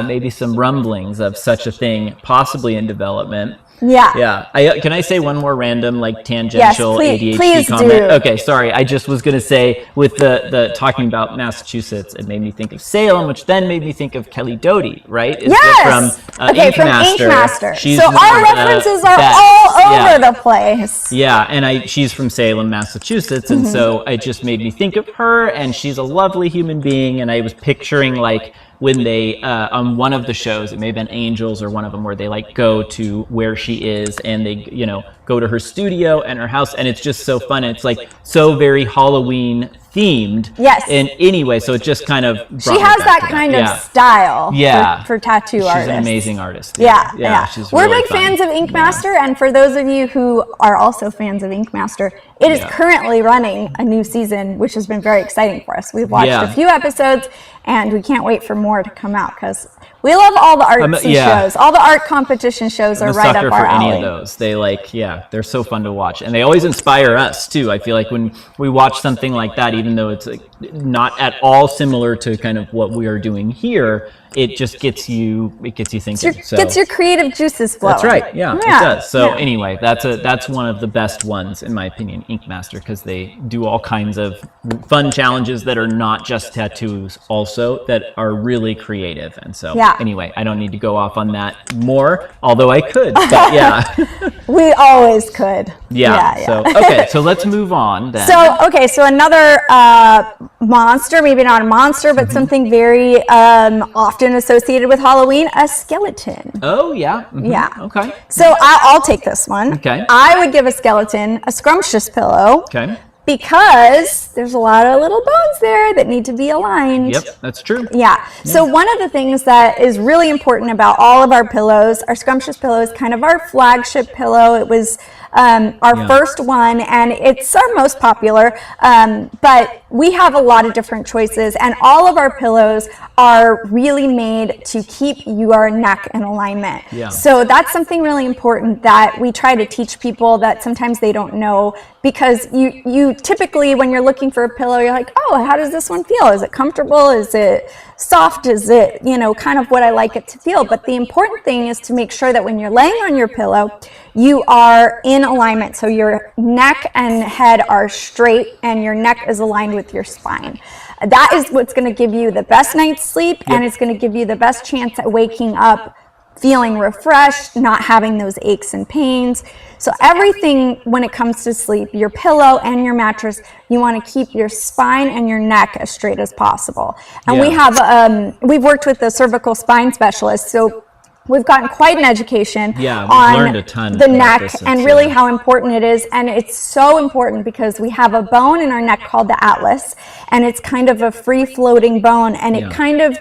maybe some rumblings of such a thing possibly in development. Yeah. Can I say one more random tangential ADHD please comment? Do. Okay, sorry. I just was going to say with the talking about Massachusetts, it made me think of Salem, which then made me think of Kelly Doty, right? Yes. From Ink Master. So our references are all over the place. Yeah, and she's from Salem, Massachusetts, and so it just made me think of her, and she's a lovely human being, and I was picturing when they on one of the shows, it may have been Angels or one of them, where they go to where she is and they go to her studio and her house, and it's just so fun. And it's so very Halloween themed. Yes. In any way, so it just kind of she has that kind of style. For tattoo artists. She's an amazing artist. Yeah. We're really big fans of Ink Master, and for those of you who are also fans of Ink Master, it is currently running a new season, which has been very exciting for us. We've watched a few episodes, and we can't wait for more to come out because we love all the artsy shows. All the art competition shows are right up our alley. I'm a sucker for any of those. They they're so fun to watch, and they always inspire us too. I feel like when we watch something like that, even though it's not at all similar to kind of what we are doing here, it just gets you thinking. Gets your creative juices flowing. That's right. Yeah, it does. So anyway, that's one of the best ones in my opinion, Ink Master, because they do all kinds of fun challenges that are not just tattoos, also that are really creative. And so anyway, I don't need to go off on that more, although I could. But we always could. So let's move on then. So another monster, maybe not a monster, but something very often associated with Halloween, a skeleton. Oh, yeah. Yeah. Okay. So I'll take this one. Okay. I would give a skeleton a scrumptious pillow. Okay. because there's a lot of little bones there that need to be aligned. Yep, that's true. Yeah. So one of the things that is really important about all of our pillows, our Scrumptious pillow is kind of our flagship pillow. It was our first one, and it's our most popular, but we have a lot of different choices, and all of our pillows are really made to keep your neck in alignment. Yeah. So that's something really important that we try to teach people that sometimes they don't know, because you typically, when you're looking for a pillow, you're like, oh, how does this one feel? Is it comfortable? Is it soft? Is it, kind of what I like it to feel? But the important thing is to make sure that when you're laying on your pillow, you are in alignment. So your neck and head are straight and your neck is aligned with your spine. That is what's going to give you the best night's sleep, and it's going to give you the best chance at waking up feeling refreshed, not having those aches and pains. So everything when it comes to sleep, your pillow and your mattress, you want to keep your spine and your neck as straight as possible. And we have, we've worked with the cervical spine specialist, so we've gotten quite an education on learned a ton the about neck this, and really how important it is. And it's so important because we have a bone in our neck called the atlas, and it's kind of a free-floating bone, and it kind of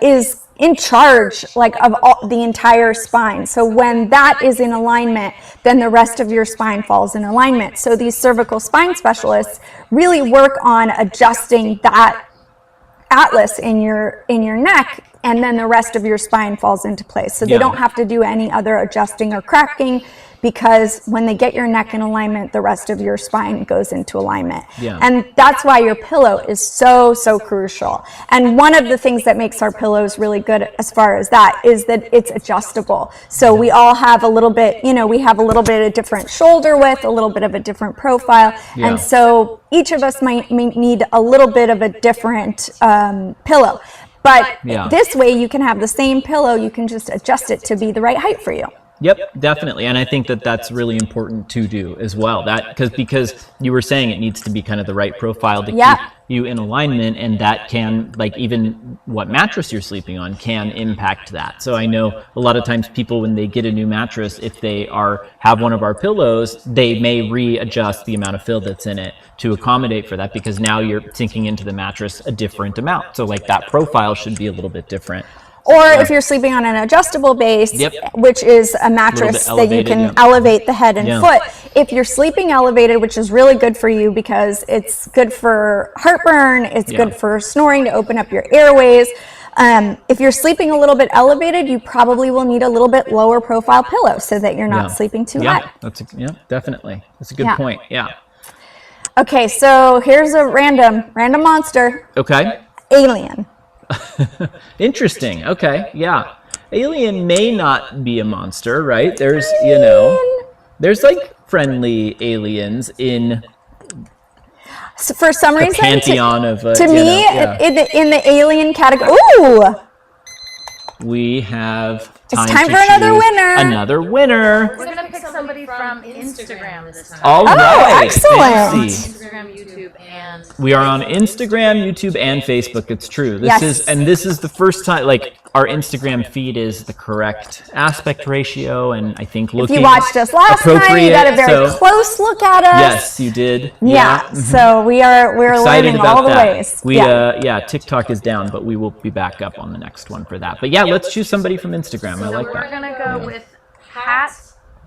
is in charge of the entire spine. So when that is in alignment, then the rest of your spine falls in alignment. So these cervical spine specialists really work on adjusting that atlas in your neck, and then the rest of your spine falls into place. So they don't have to do any other adjusting or cracking, because when they get your neck in alignment, the rest of your spine goes into alignment. And that's why your pillow is so, so crucial. And one of the things that makes our pillows really good as far as that is that it's adjustable. So we all have a little bit, we have a little bit of different shoulder width, a little bit of a different profile. And so each of us might need a little bit of a different pillow. But this way you can have the same pillow, you can just adjust it to be the right height for you. Yep, definitely. And I think that that's really important to do as well. Because you were saying it needs to be kind of the right profile to keep you in alignment, and that can, even what mattress you're sleeping on can impact that. So I know a lot of times people, when they get a new mattress, if they have one of our pillows, they may readjust the amount of fill that's in it to accommodate for that, because now you're sinking into the mattress a different amount. So that profile should be a little bit different. Or if you're sleeping on an adjustable base, which is a mattress that you can elevate the head and foot. If you're sleeping elevated, which is really good for you because it's good for heartburn, it's good for snoring to open up your airways. If you're sleeping a little bit elevated, you probably will need a little bit lower profile pillow so that you're not sleeping too high. Definitely. That's a good point. Okay, so here's a random monster. Okay. Alien. Interesting. Okay. Yeah. Alien may not be a monster, right? There's, there's friendly aliens in. So for some reason, pantheon of to me, in the alien category. Ooh. We have. It's time for another winner. Another winner. We're gonna pick somebody from Instagram this time. All right. Excellent. Instagram, YouTube, and we are on Instagram, YouTube, and Facebook. It's true. This is the first time. Our Instagram feed is the correct aspect ratio, and I think if you watched us last night, you got a very close look at us. Yes, you did. Yeah. So we're learning all the ways. TikTok is down, but we will be back up on the next one for that. But let's choose somebody from Instagram. I like that. We're gonna go with Pat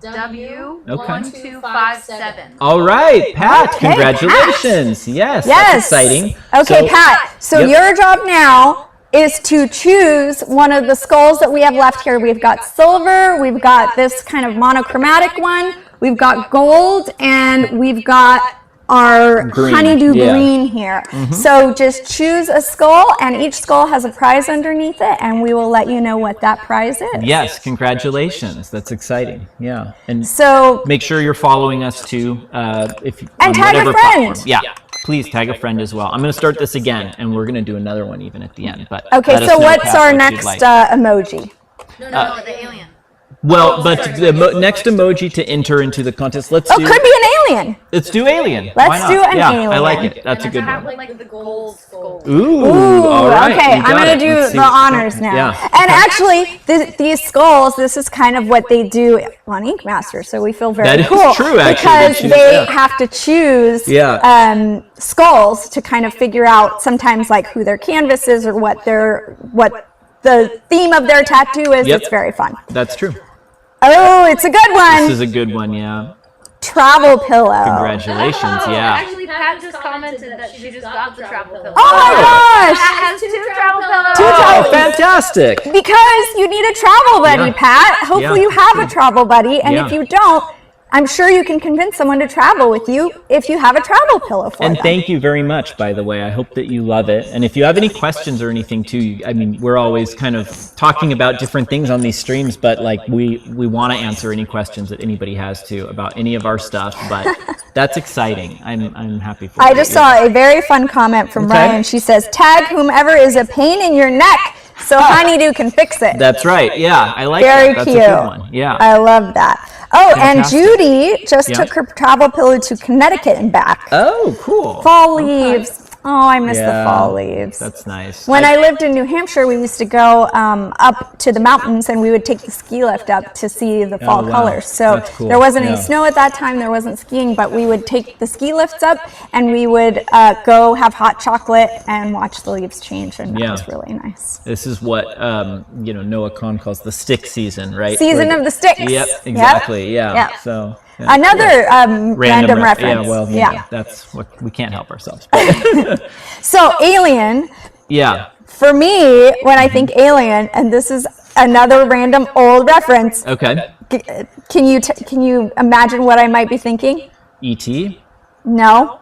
W1257. All right, Pat. Okay, congratulations. Pat. Yes, that's exciting. Okay, Pat. So your job now is to choose one of the skulls that we have left here. We've got silver, we've got this kind of monochromatic one, we've got gold, and we've got our honeydew green here. So just choose a skull, and each skull has a prize underneath it, and we will let you know what that prize is. Yes, congratulations. That's exciting. Yeah. And so make sure you're following us too, and tag a friend. Platform. Yeah. Please tag a friend as well. I'm going to start this again, and we're going to do another one even at the end. But okay, so what's our next emoji? No, the alien. Well, but the next emoji to enter into the contest, let's do. Could be an Alien. Let's do Alien. Let's Why not? do an yeah, Alien. I like it. That's a good have one. like the gold skull. Ooh, Ooh, all right. okay. You I'm got going it. to do Let's see the what- honors now. Yeah. And actually, these skulls, this is kind of what they do on Ink Master, so we feel very That is cool. true, actually. Because They choose- they yeah. have to choose Yeah. skulls to kind of figure out sometimes like who their canvas is or what the theme of their tattoo is. Yep. It's very fun. That's true. Oh, it's a good one. This is a good one, yeah. Travel pillow. Congratulations, yeah. Actually, Pat just commented that she just got the travel pillow. Oh my gosh! Pat has 2 travel pillows. Oh, fantastic. Because you need a travel buddy, Yeah. Pat. Hopefully Yeah. you have a travel buddy. And Yeah. if you don't, I'm sure you can convince someone to travel with you if you have a travel pillow for And them. thank you very much, by the way. I hope that you love it. And if you have any questions or anything too, I mean, we're always kind of talking about different things on these streams, but like we want to answer any questions that anybody has too about any of our stuff. But that's exciting. I'm happy for you. I just saw a very fun comment from Okay. Ryan. She says, tag whomever is a pain in your neck so Honeydew can fix it. That's right. Yeah, I like Very that. That's cute. a good one. Yeah. I love that. Oh, Fantastic. and Judy just Yeah. took her travel pillow to Connecticut and back. Oh, cool. Fall leaves. Oh, I miss the Yeah, fall leaves. That's nice. When I lived in New Hampshire, we used to go up to the mountains and we would take the ski lift up to see the fall wow. colors. So That's cool. there wasn't Yeah. any snow at that time, there wasn't skiing, but we would take the ski lifts up and we would go have hot chocolate and watch the leaves change, and that Yeah. was really nice. This is what Noah Kahn calls the stick season, right? Season Where of the sticks. Yep, exactly. Yeah. Yep. So yeah. Another random re- reference. Yeah, well, yeah. that's what we can't help ourselves. So Alien, Yeah. for me, when I think Alien, and this is another random old reference, Okay. can you imagine what I might be thinking? E.T. No.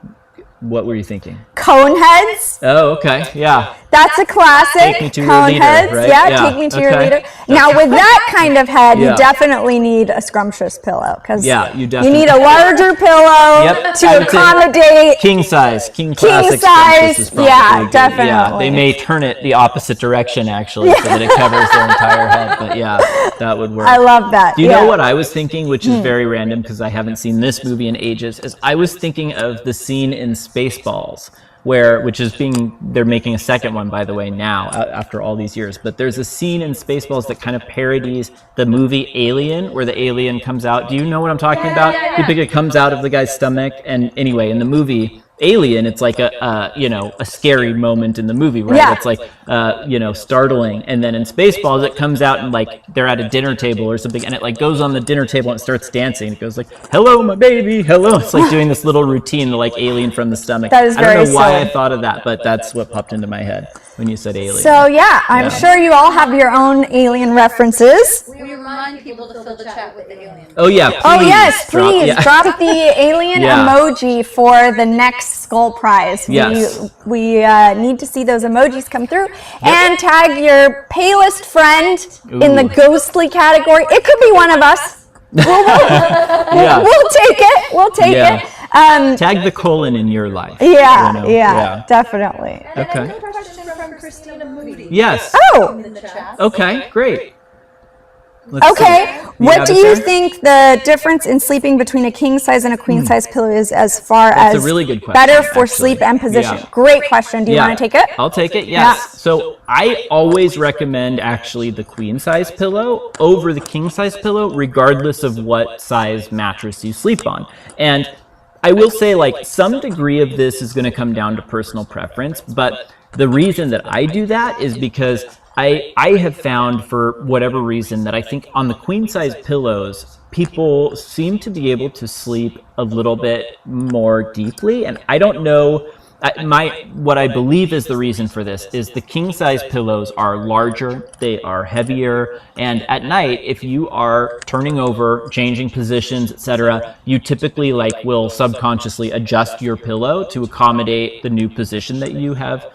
What were you thinking? Coneheads. Oh, okay. Yeah. That's a classic. Take me to your leader, Coneheads. right? Yeah, Yeah, take me to your okay. leader. Now, with that kind of head, Yeah. you definitely need a scrumptious pillow because Yeah, you you definitely- need a larger pillow Yep, I would to say accommodate. King size, king King classic size, scrumptious is probably yeah, good. Yeah, definitely. they may turn it the opposite direction actually, so that it covers their entire head. But yeah, that would work. I love that. Do you yeah. know what I was thinking, which is very random because I haven't seen this movie in ages, is I was thinking of the scene in Spaceballs they're making a second one, by the way, now after all these years. But there's a scene in Spaceballs that kind of parodies the movie Alien, where the alien comes out. Do you know what I'm talking about? It comes out of the guy's stomach, and anyway, in the movie Alien, it's like a scary moment in the movie, right? Yeah. It's like startling, and then in Spaceballs it comes out and like they're at a dinner table or something, and it like goes on the dinner table and it starts dancing. It goes like, "Hello, my baby, hello." It's like doing this little routine, like Alien from the stomach. That is I don't very know why silly. I thought of that, but that's what popped into my head when you said Alien. So yeah, I'm Yeah. sure you all have your own Alien references. We remind people to fill the chat with the alien. Oh yeah, please. Oh yes, please yeah. drop the alien Yeah. emoji for the next skull prize. Yes. We need to see those emojis come through, and tag your palest friend in the Ooh. ghostly category. It could be one of us. Yeah. We'll take it. We'll take Yeah. it. Tag the colon in your life. Yeah, you know? yeah, definitely. Okay. Question from Christina Moody Yes. Oh, in the chat. Okay. Great. Let's okay. see. What have do it you there? think the difference in sleeping between a king size and a queen size pillow is as far That's a as really good question, better for actually. sleep and position? Yeah. Great question. Do you want to take it? I'll take it, yes. Yeah. So I always recommend actually the queen size pillow over the king size pillow, regardless of what size mattress you sleep on. And I will say, like, some degree of this is going to come down to personal preference, but the reason that I do that is because I have found, for whatever reason, that I think on the queen size pillows, people seem to be able to sleep a little bit more deeply. And I don't know, what I believe is the reason for this is the king size pillows are larger, they are heavier, and at night, if you are turning over, changing positions, etc., you typically will subconsciously adjust your pillow to accommodate the new position that you have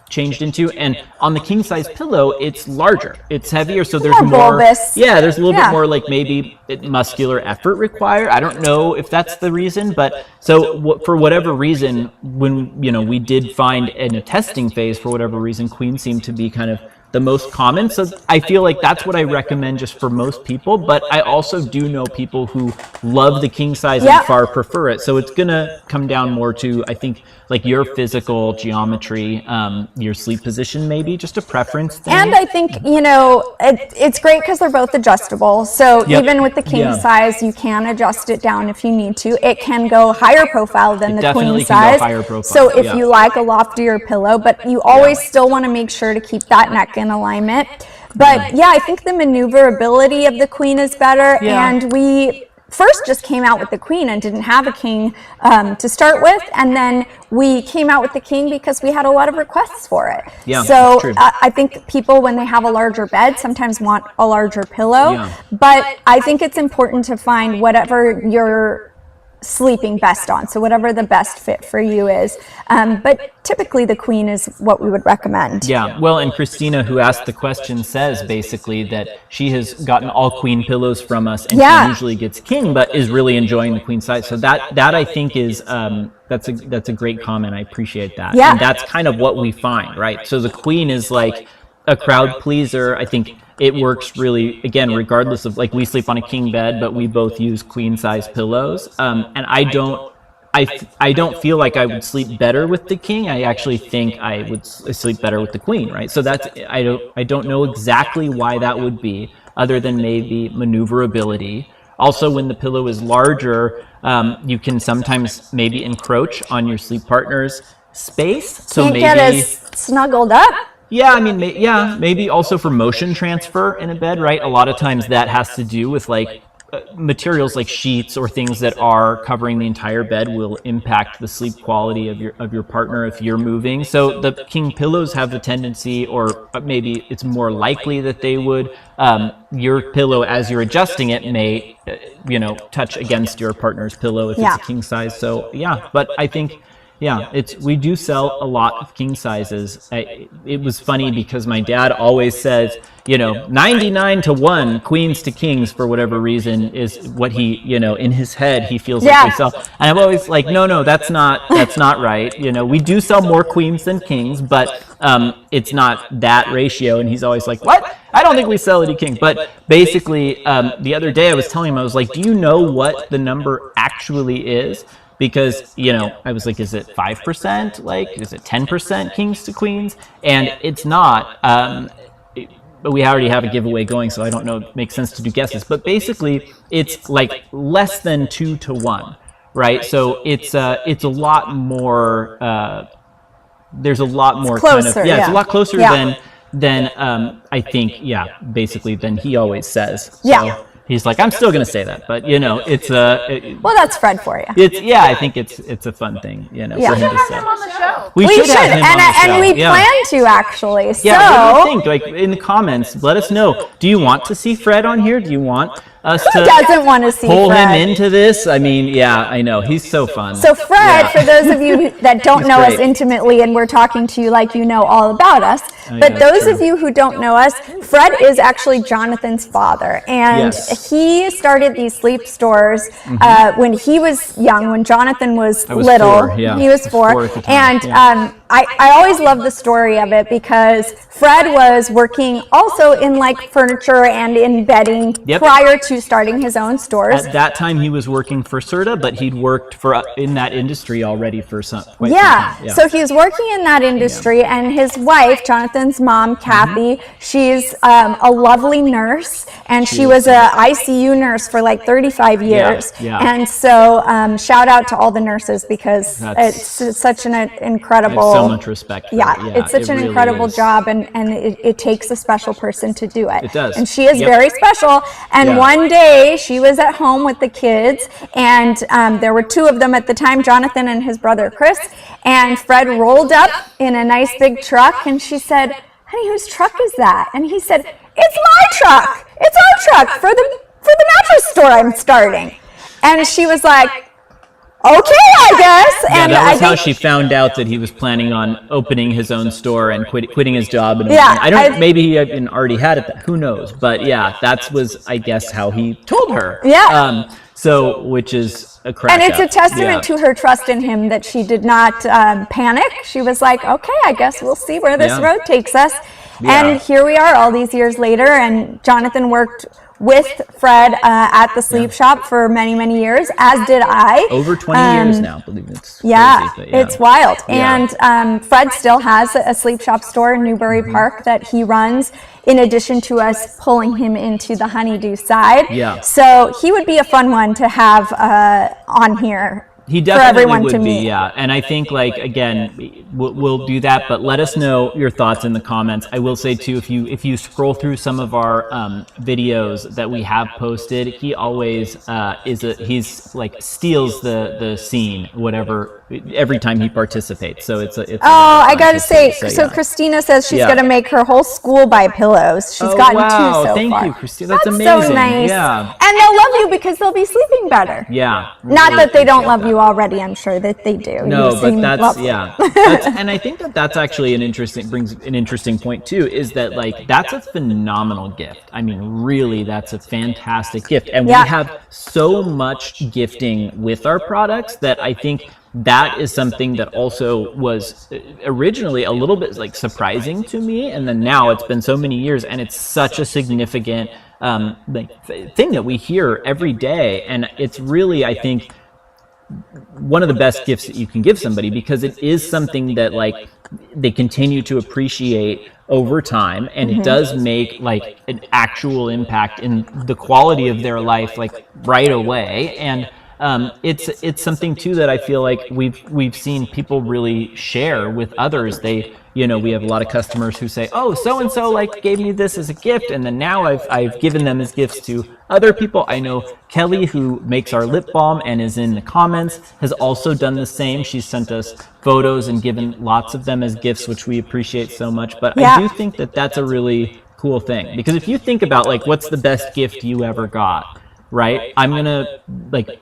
changed into. And on the king size pillow, it's larger, it's heavier, so there's more bulbous. yeah, there's a little Yeah. bit more maybe muscular effort required. I don't know if that's the reason, but so for whatever reason, when we did find in a testing phase, for whatever reason, queen seemed to be kind of the most common. So I feel like that's what I recommend just for most people. But I also do know people who love the king size and far prefer it. So it's going to come down more to, I think, like your physical geometry, your sleep position, maybe just a preference thing. And I think, you know, it's great because they're both adjustable. So even with the king size, you can adjust it down if you need to. It can go higher profile than the queen size. So if you like a loftier pillow, but you always still want to make sure to keep that neck in alignment. But yeah, I think the maneuverability of the queen is better. And we first just came out with the queen and didn't have a king to start with, and then we came out with the king because we had a lot of requests for it. So I think people, when they have a larger bed, sometimes want a larger pillow, but I think it's important to find whatever you're sleeping best on, so whatever the best fit for you is, but typically the queen is what we would recommend. Well, and Christina, who asked the question, says basically that she has gotten all queen pillows from us, and she usually gets king, but is really enjoying the queen size. So that I think is that's a great comment. I appreciate that. And that's kind of what we find, right? So the queen is like a crowd pleaser. I think it works really, again, regardless of, like, we sleep on a king bed, but we both use queen size pillows. And I don't feel like I would sleep better with the king. I actually think I would sleep better with the queen, right? So that's, I don't know exactly why that would be, other than maybe maneuverability. Also, when the pillow is larger, you can sometimes maybe encroach on your sleep partner's space. So Can't maybe get as snuggled up. Yeah, I mean, maybe also for motion transfer in a bed, right? A lot of times that has to do with like materials like sheets or things that are covering the entire bed will impact the sleep quality of your partner if you're moving. So the king pillows have the tendency, or maybe it's more likely that they would, your pillow as you're adjusting it may, touch against your partner's pillow if it's a king size. So but I think, we do sell a lot of king sizes. It was funny because my dad always says, 99 to 1 queens to kings for whatever reason is what he, in his head he feels like we sell. And I'm always like, no, that's not right. We do sell more queens than kings, but it's not that ratio. And he's always like, what? I don't think we sell any kings. But basically, the other day I was telling him, I was like, do you know what the number actually is? Because, I was like, is it 5%? Like, is it 10% kings to queens? And it's not. But we already have a giveaway going, so I don't know if it makes sense to do guesses. But basically, it's like less than 2 to 1, right? So it's a lot more. There's a lot more closer, kind of it's a lot closer than I think basically than he always says. So, he's like, I'm still going to say that, but it's well, that's Fred for you. It's I think it's a fun thing, for him to say. Him on the show. We should have him on the show. And we plan to actually. So what do you think? Like in the comments, let us know. Do you want to see Fred on here? Do you want us who to doesn't want to see pull Fred? him into this? I mean, I know he's so fun. So Fred, for those of you that don't know us intimately, and we're talking to you like you know all about us, but those of you who don't know us, Fred is actually Jonathan's father, and he started these sleep stores when he was young, when Jonathan was little. 4, He was 4, at the time, and I always love the story of it because Fred was working also in like furniture and in bedding prior to starting his own stores. At that time, he was working for Serta, but he'd worked in that industry already for quite some time. So he was working in that industry, and his wife, Jonathan's mom, Kathy, she's a lovely nurse, and she was a ICU nurse for like 35 years. And so shout out to all the nurses because it's such an incredible. So much respect. It's such an incredible job, and it takes a special person to do it. It does. And she is very special. And one day she was at home with the kids, and there were 2 of them at the time, Jonathan and his brother Chris, and Fred rolled up in a nice big truck, and she said, honey, whose truck is that? And he said, it's my truck. It's our truck for the mattress store I'm starting. And she was like, okay, I guess. And that was how she found out that he was planning on opening his own store and quitting his job. And maybe he already had it. Who knows? But that was, I guess, how he told her. So, which is a crack. And it's a testament to her trust in him that she did not panic. She was like, okay, I guess we'll see where this road takes us. And here we are all these years later, and Jonathan worked with Fred at the sleep shop for many, many years, as did I. Over 20 years now, I believe it's crazy, it's wild. And Fred still has a sleep shop store in Newbury Park that he runs, in addition to us pulling him into the Honeydew side. So he would be a fun one to have on here. He definitely would be, And I think, like, again, we'll do that, but let us know your thoughts in the comments. I will say too, if you scroll through some of our videos that we have posted, he always he's like steals the scene, whatever, every time he participates. So it's I gotta say, so Christina says she's gonna make her whole school buy pillows. She's gotten 2 so far. Thank you, Christina. That's amazing. So nice. Yeah. And they'll love you because they'll be sleeping better. Yeah. Not that they don't love you already, I'm sure that they do. No, but that's and I think that's actually brings an interesting point too, is that, like, that's a phenomenal gift. I mean, really, that's a fantastic gift. And we have so much gifting with our products that I think that is something that also was originally a little bit like surprising to me, and then now it's been so many years and it's such a significant thing that we hear every day. And it's really, I think, one of the best gifts that you can give somebody, because it is something that, like, they continue to appreciate over time, and it does make, like, an actual impact in the quality of their life, like, right away. And it's something too that I feel like we've seen people really share with others. We have a lot of customers who say, oh, so and so like gave me this as a gift, and then now I've given them as gifts to other people. I know Kelly, who makes our lip balm and is in the comments, has also done the same. She's sent us photos and given lots of them as gifts, which we appreciate so much. But I do think that that's a really cool thing, because if you think about, like, what's the best gift you ever got, right? I'm gonna, like,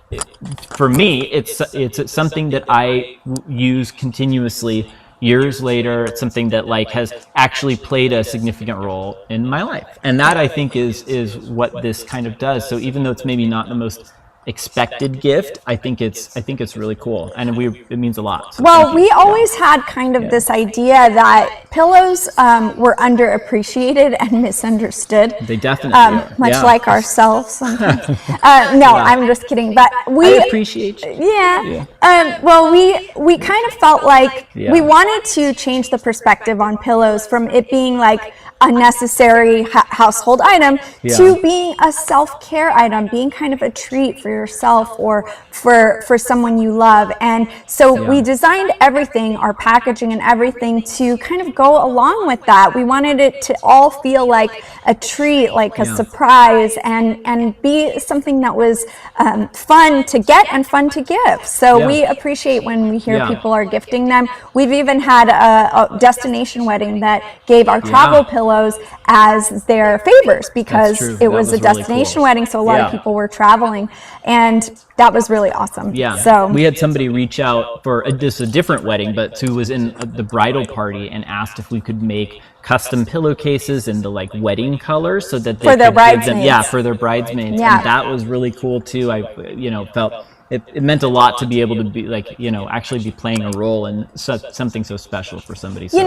for me, it's something that I use continuously years later. It's something that, like, has actually played a significant role in my life, and that, I think, is what this kind of does. So even though it's maybe not the most expected gift, I think it's really cool, and it means a lot. So well, we always had kind of this idea that pillows were underappreciated and misunderstood. They definitely are. Much like ourselves sometimes. I'm just kidding, but I appreciate you. Well, we kind of felt like we wanted to change the perspective on pillows from it being like a necessary household item to being a self-care item, being kind of a treat for yourself or for someone you love. And so we designed everything, our packaging and everything, to kind of go along with that. We wanted it to all feel like a treat, like a surprise, and be something that was fun to get and fun to give. So we appreciate when we hear people are gifting them. We've even had a destination wedding that gave our travel pillows as their favors, because it was a destination wedding, so a lot of people were traveling, and that was really awesome. So we had somebody reach out for a different wedding, but who was in the bridal party, and asked if we could make custom pillowcases in the, like, wedding colors, so that they could give them, for their bridesmaids. And that was really cool too. I felt it meant a lot to be able to be, like, actually be playing a role in something so special for somebody. So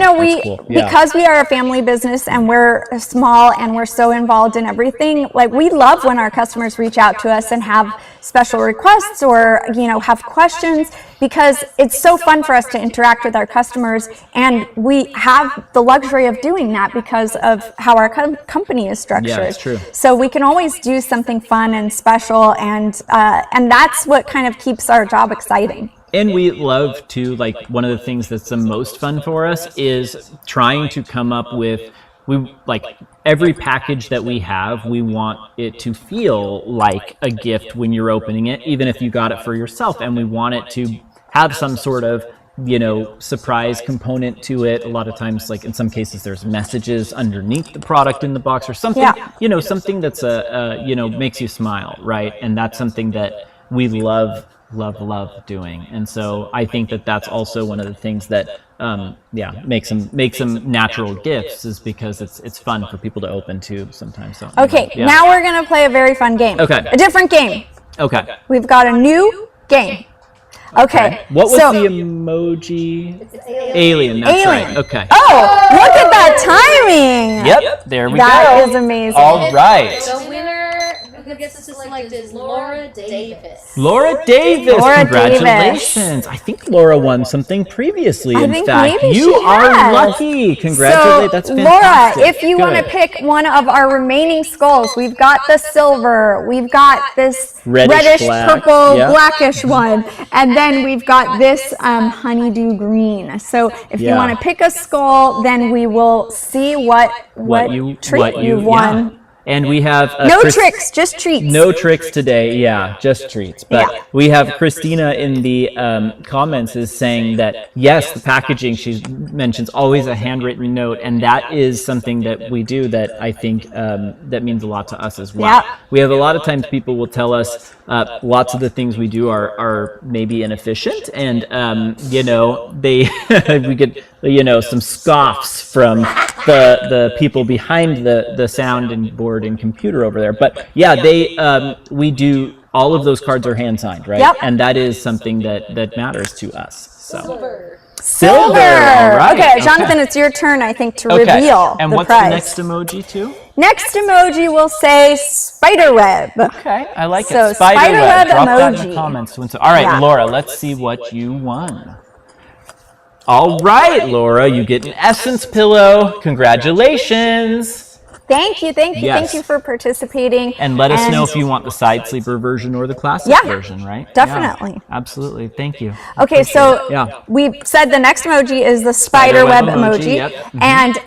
because we are a family business and we're small and we're so involved in everything, like, we love when our customers reach out to us and have special requests or, have questions, because it's so fun for us to interact with our customers, and we have the luxury of doing that because of how our company is structured. Yeah, it's true. So we can always do something fun and special, and that's what kind of keeps our job exciting. And we love to, like, one of the things that's the most fun for us is trying to come up with, every package that we have, we want it to feel like a gift when you're opening it, even if you got it for yourself. And we want it to have some sort of, surprise component to it. A lot of times, like, in some cases, there's messages underneath the product in the box or something, something that's makes you smile, right? And that's something that we love doing. And so I think that that's also one of the things that makes them natural gifts, is because it's fun for people to open too sometimes. So now we're gonna play a very fun game. A different game. We've got a new game. Okay. What was so, the emoji? It's alien. Alien. That's Alien. right. Okay. Oh, look at that timing. Yep. There we That go. is amazing. All right. The winner who gets to select is Laura Davis. Laura Davis, Laura congratulations. I think Laura won something previously. I In think fact, maybe you she are has. lucky. So, Congratulations. That's Laura, fantastic. if you want to Good. pick one of our remaining skulls, we've got the silver, we've got this reddish black. purple, Yeah. blackish one, and then we've got this honeydew green. So if you Yeah. want to pick a skull, then we will see what treat you've won. Yeah. And we have No tricks, just treats. No tricks today, yeah, just treats. But Yeah. we have Christina in the comments is saying that, yes, the packaging, she mentions always a handwritten note, and that is something that we do that I think that means a lot to us as well. Yeah. We have a lot of times people will tell us lots of the things we do are maybe inefficient, and, they we get, some scoffs from the people behind the sound and board and computer over there. But yeah, we do, all of those cards are hand signed, right? Yep. And that is something that matters to us. So Silver. All right. Okay, Jonathan, it's your turn, I think, to Okay. reveal And the what's prize. the next emoji too? Next emoji will say spider web. Okay, I like So, it. Spiderweb. spiderweb Drop that in emoji. the comments. All right, Yeah. Laura, let's see what you won. All right, Laura, you get an Essence pillow. Congratulations. Thank you, thank you, Yes. thank you for participating. And let us know if you want the side sleeper version or the classic Yeah, version, right? definitely. Yeah, absolutely. Thank you. Okay, so Yeah. we said the next emoji is the spider web emoji, yep. and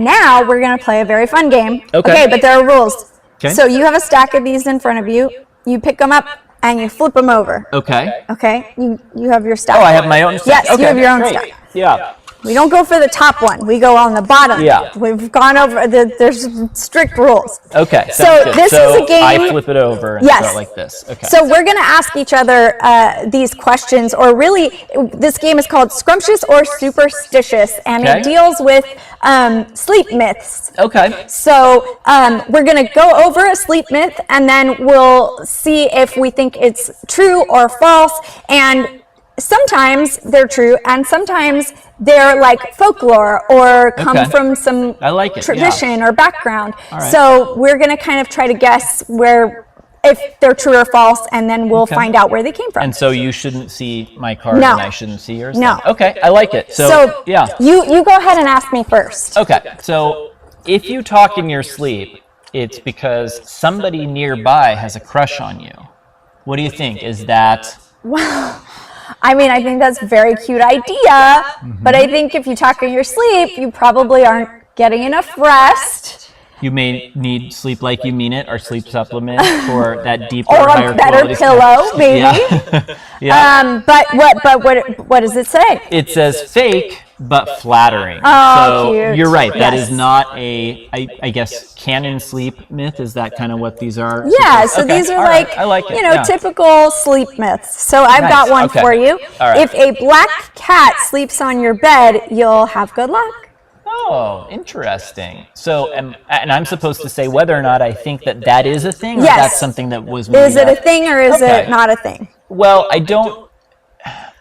now we're gonna play a very fun game. Okay. But there are rules. Okay. So you have a stack of these in front of you. You pick them up and you flip them over. Okay. Okay, you have your stack. Oh, I have my own stack. Yes, you Okay, have your own great. stack. Yeah. We don't go for the top one. We go on the bottom. Yeah. We've gone over there's strict rules. Okay. So sounds good. this is a game- I flip it over and Yes. start like this. Okay. So we're going to ask each other these questions, or really, this game is called Scrumptious or Superstitious, and Okay. it deals with sleep myths. Okay. So we're going to go over a sleep myth, and then we'll see if we think it's true or false. And sometimes they're true, and sometimes they're like folklore or come Okay. from some I like it, tradition or background. All right. So we're going to kind of try to guess if they're true or false, and then we'll Okay. find out where they came from. And so you shouldn't see my card No. and I shouldn't see yours? No. then? Okay, I like it. So, yeah. you go ahead and ask me first. Okay, so if you talk in your sleep, it's because somebody nearby has a crush on you. What do you think? Is that... I mean, I think that's a very cute idea, but I think if you talk in your sleep, you probably aren't getting enough rest. You may need Sleep Like You Mean It or sleep supplement for that deeper, Or higher a better quality pillow, maybe. Yeah. Yeah. But what does it say? It says fake, but flattering. Oh, so cute. you're right. That Yes. is not I guess, canon sleep myth. Is that kind of what these are? Yeah, so Okay, these are all right, like, I like it. you know, yeah. typical sleep myths. So I've got Nice, one okay. for you. All right. If a black cat sleeps on your bed, you'll have good luck. Oh, interesting. So, and I'm supposed to say whether or not I think that is a thing, or Yes. that's something that was made Is it a up? thing or is Okay. it not a thing? Well,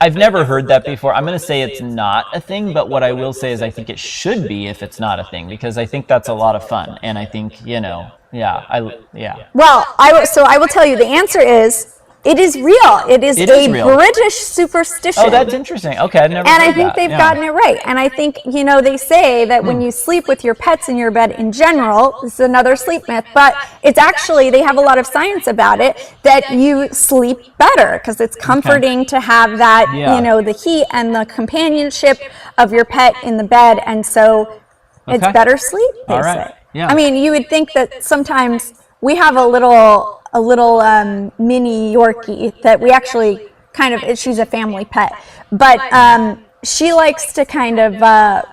I've never heard that before. I'm going to say it's not a thing, but what I will say is I think it should be if it's not a thing, because I think that's a lot of fun. And I think, yeah. Well, I will tell you the answer is it is real. It is It a is real. British superstition. Oh, that's interesting. Okay, I've never And heard I think that. they've Yeah. gotten it right. And I think, they say that when you sleep with your pets in your bed in general, this is another sleep myth, but it's actually, they have a lot of science about it, that you sleep better because it's comforting to have that, Yeah. the heat and the companionship of your pet in the bed. And so it's Okay. better sleep, they All right. say. Yeah. I mean, you would think that sometimes we have a little mini Yorkie that we actually she's a family pet, but she likes to kind of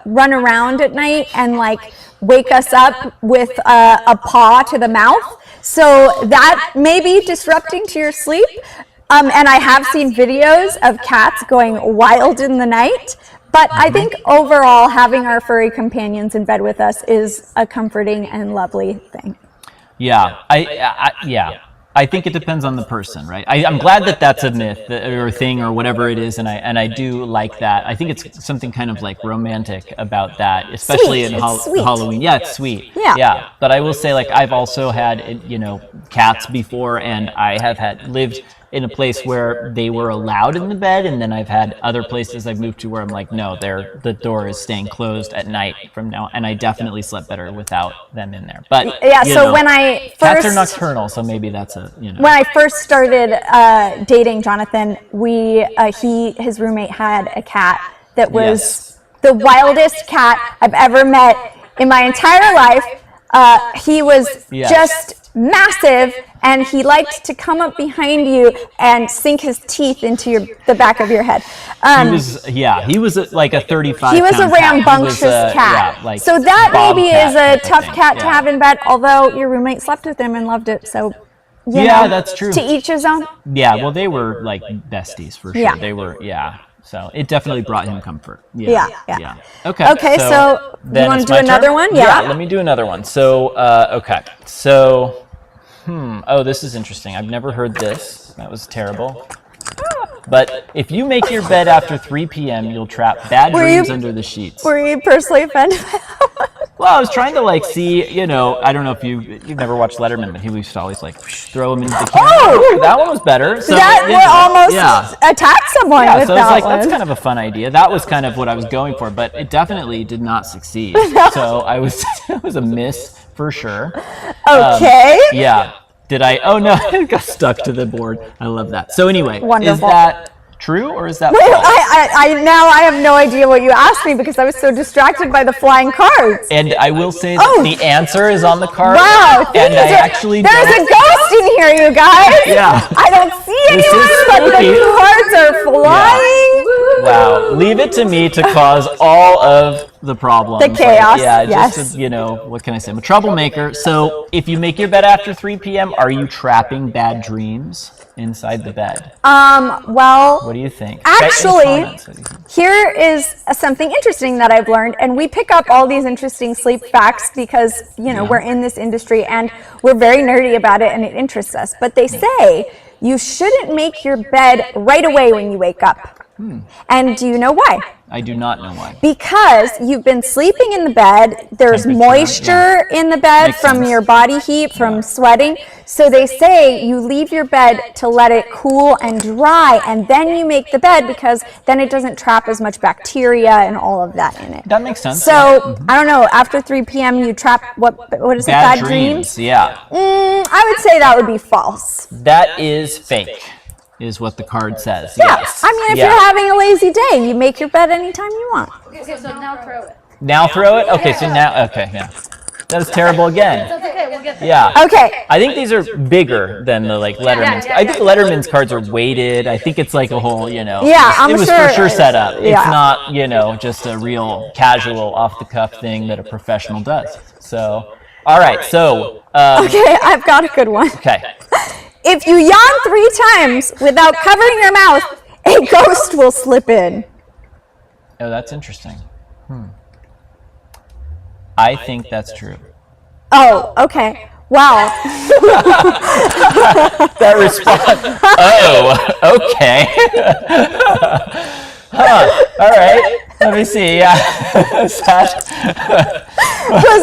run around at night and like wake us up with a paw to the mouth. So that may be disrupting to your sleep. And I have seen videos of cats going wild in the night. But I think overall, having our furry companions in bed with us is a comforting and lovely thing. Yeah, yeah. I think it depends on the person, right? I'm glad that that's a myth or a thing or whatever it is, and I do like that. I think it's something kind of like romantic about that, especially in Halloween. Yeah, it's sweet. Yeah. But I will say, like, I've also had, cats before, and I have lived in a place where they were allowed in the bed, and then I've had other places I've moved to where I'm like, no, the door is staying closed at night from now, and I definitely slept better without them in there. But so when I first, cats are nocturnal, so maybe that's when I first started dating Jonathan, his roommate had a cat that was the wildest cat I've ever met in my entire life. He was just massive, and he liked to come up behind you and sink his teeth into the back of your head. He was like a 35. He was a rambunctious cat. So that maybe is a tough cat to have in bed, although your roommate slept with him and loved it. So that's true. To each his own. Yeah, well, they were like besties for sure. They were, So it definitely brought him comfort. Yeah. Okay, so you want to do another one? Yeah, let me do another one. So, oh, this is interesting. I've never heard this. That was terrible. But if you make your bed after 3 p.m., you'll trap bad dreams under the sheets. Were you personally offended by that one? Well, I was trying to see, I don't know if you've never watched Letterman, but he used to always throw him into the camera. Oh, that one was better. So that would almost attack someone with so that it's that's kind of a fun idea. That was kind of what I was going for, but it definitely did not succeed. So it was a miss for sure. Okay. Did I? Oh no, it got stuck to the board. I love that. So anyway, wonderful. Is that true or is that false? I have no idea what you asked me because I was so distracted by the flying cards. And I will say that the answer is on the card. Wow, and there's a ghost in here, you guys. Yeah, I don't see anyone, but the cards are flying. Wow, leave it to me to cause all of the problems. The chaos. Just what can I say? I'm a troublemaker. So if you make your bed after 3 p.m., are you trapping bad dreams inside the bed? Well, what do you think? Actually, here is something interesting that I've learned, and we pick up all these interesting sleep facts because, we're in this industry and we're very nerdy about it and it interests us. But they say you shouldn't make your bed right away when you wake up. And do you know why? I do not know why. Because you've been sleeping in the bed, there's moisture in the bed from your body heat, from sweating. So they say you leave your bed to let it cool and dry, and then you make the bed because then it doesn't trap as much bacteria and all of that in it. That makes sense. So, I don't know, after 3 p.m. you trap, what is it, bad dreams? Yeah. I would say that would be false. That is fake. Is what the card says. Yeah, yes. I mean, if you're having a lazy day, you make your bed anytime you want. Okay, so now throw it. Now throw it? Okay, so now, That was terrible again. That's okay, we'll get there. Yeah. Okay. I think these are bigger than the Letterman's. I think Letterman's cards are weighted. I think it's like a whole, Yeah, it was for sure set up. It's not, just a real casual off the cuff thing that a professional does. So, all right. So, okay, I've got a good one. Okay. If you yawn 3 times without covering your mouth, a ghost will slip in. Oh, that's interesting. I think that's true. Oh, okay. Wow. That response. Oh, okay. All right. Let me see. Yeah. Was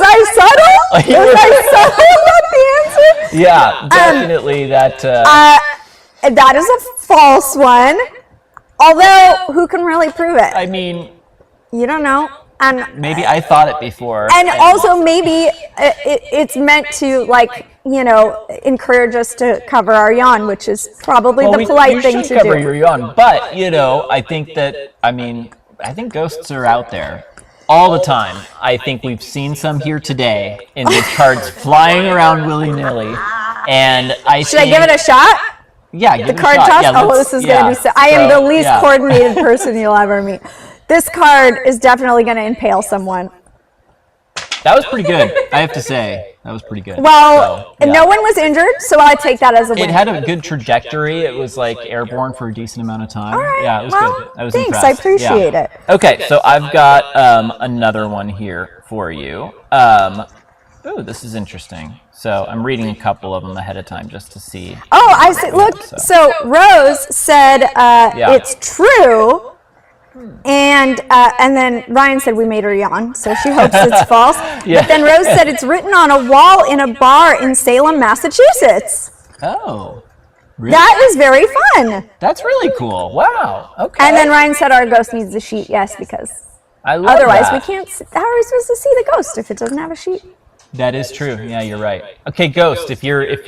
I subtle? Was I subtle about the answer? Yeah, definitely that. That is a false one. Although, who can really prove it? I mean, you don't know. And maybe I thought it before. And also maybe it's meant to encourage us to cover our yawn, which is probably the polite thing to do. You should cover your yawn, but I think that I think ghosts are out there all the time. I think we've seen some here today in these cards flying around willy-nilly, and should I give it a shot? Yeah, give the it card a shot. toss. Yeah, this is going to be. I am the least coordinated person you'll ever meet. This card is definitely going to impale someone. That was pretty good, I have to say. That was pretty good. Well, no one was injured, so I take that as a win. It had a good trajectory. It was airborne for a decent amount of time. All right, yeah, it was good. I was thanks, impressed. I appreciate it. Okay, so I've got another one here for you. Oh, this is interesting. So I'm reading a couple of them ahead of time just to see. Oh, I see. Look, so Rose said it's true. And then Ryan said we made her yawn, so she hopes it's false. Yeah. But then Rose said it's written on a wall in a bar in Salem, Massachusetts. Oh, really? That is very fun. That's really cool. Wow. Okay. And then Ryan said our ghost needs a sheet. Yes, because I love otherwise that. we can't. How are we supposed to see the ghost if it doesn't have a sheet? That is true. Yeah, you're right. Okay, Ghost, if you're let's